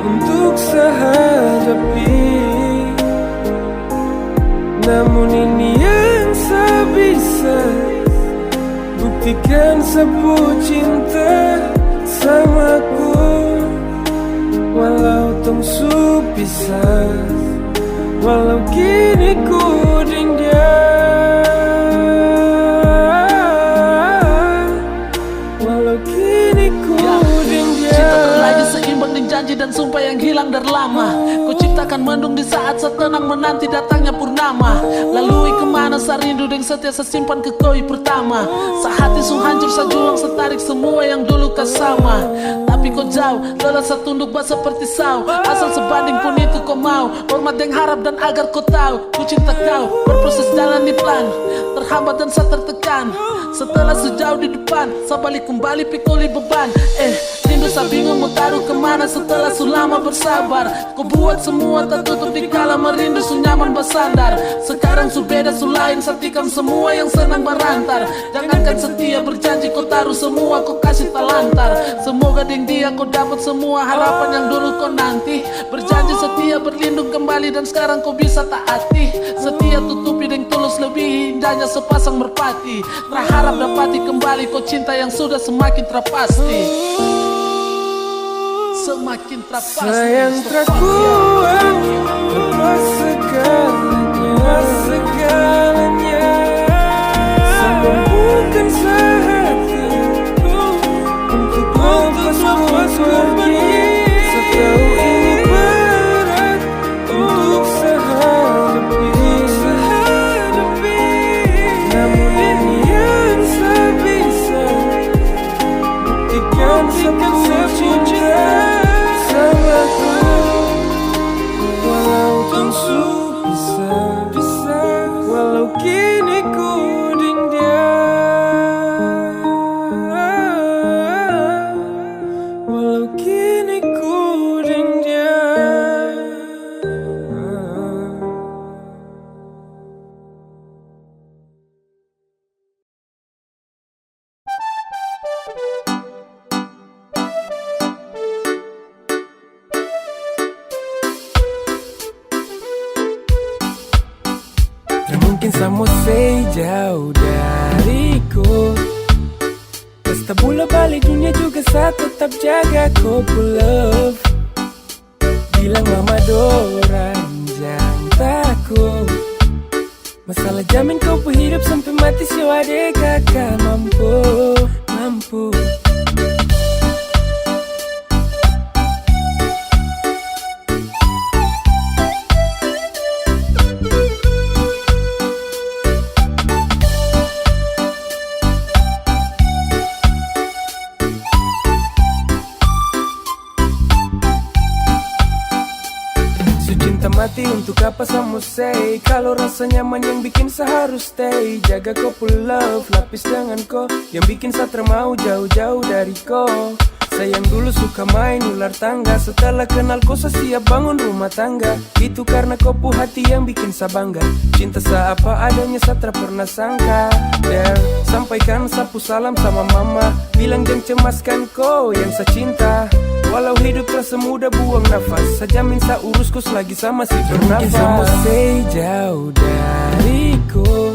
untuk saya hadapi, namun ini yang saya bisa buktikan. Sebuah cinta samaku walau tong su pisah, walau kini ku ding dia, walau kini ku ding dia.
Cinta terlaju seimbang dengan janji dan sumpah yang hilang dari lama. Kau ciptakan mendung di saat setenang menanti datangnya purnama. Lalui kemana saya rindu dengan setia saya simpan ke koi pertama. Sehati su hancur saya julang setarik semua yang dulu kau sama. Tapi kau jauh, lelah saya tunduk bah seperti sau. Asal sebanding pun itu kau mau. Hormat yang harap dan agar kau tahu ku cinta kau, berproses jalan di plan. Terhambat dan saya tertekan. Setelah sejauh di depan, saya balik kembali pikuli beban. Rindu saya bingung mau taruh kemana setelah selama bersabar. Kau buat semua tertutup di kala merindu su nyaman bersandar. Sekarang su beda su lain, satikan semua yang senang berantar. Jangankan setia berjanji kau taruh semua kau kasih talantar. Semoga dengan dia kau dapat semua harapan yang dulu kau nanti. Berjanji setia berlindung kembali dan sekarang kau bisa taati. Setia tutupi dengan tulus lebih indahnya sepasang merpati. Terharap dapati kembali kau cinta yang sudah semakin terpasti. Semakin terpasti.
Sayang tak kuat lepas segalanya, semampukan sehati untuk lepas pergi. Setahu ini berat untuk sehadapi, namun ini yang saya bisa buktikan. Sebuah cinta samaku walau tungsu bisa, walau kini ku ding dia, walau kini ku ding dia. Mungkin sama say jauh dariku, pesta bola balik dunia juga saya tetap jaga kau love. Bilang mama dorang jangan takut, masalah jamin kau hidup sampai mati siwa dek kakak mampu. Mati untuk apa sama say, kalau rasa nyaman yang bikin saya harus stay. Jaga kau love, lapis dengan kau yang bikin saya termau jauh-jauh dari kau. Sayang dulu suka main ular tangga, setelah kenal kau saya siap bangun rumah tangga. Itu karena kau hati yang bikin saya bangga. Cinta saya apa adanya saya tak pernah sangka. Sampaikan sapu salam sama mama, bilang jangan cemaskan kau yang saya cinta. Walau hidup terasa mudah buang nafas, saya jamin saya urus kau selagi sama si bernafas. Sama say jauh dariku,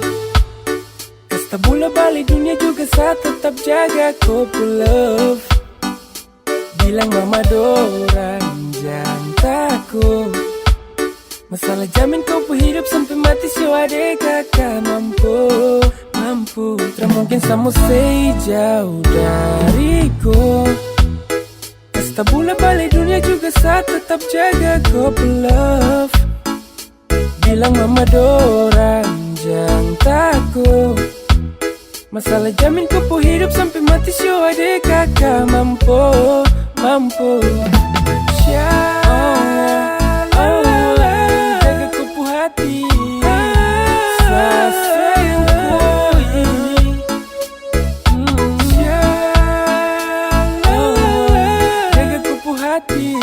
pesta bola balik dunia juga saya tetap jaga kau love. Bilang mama dorang jangan takut, masalah jamin kau hidup sampai mati siwa dek kakak mampu. Tak mungkin sama say jauh dariku, Tak boleh balik dunia juga saat tetap jaga couple love. Bilang mama dorang jangan takut, masalah jamin kupu hidup sampai mati. Show adek kakak mampu jaga kupu hati sayangku ini. Jaga kupu hati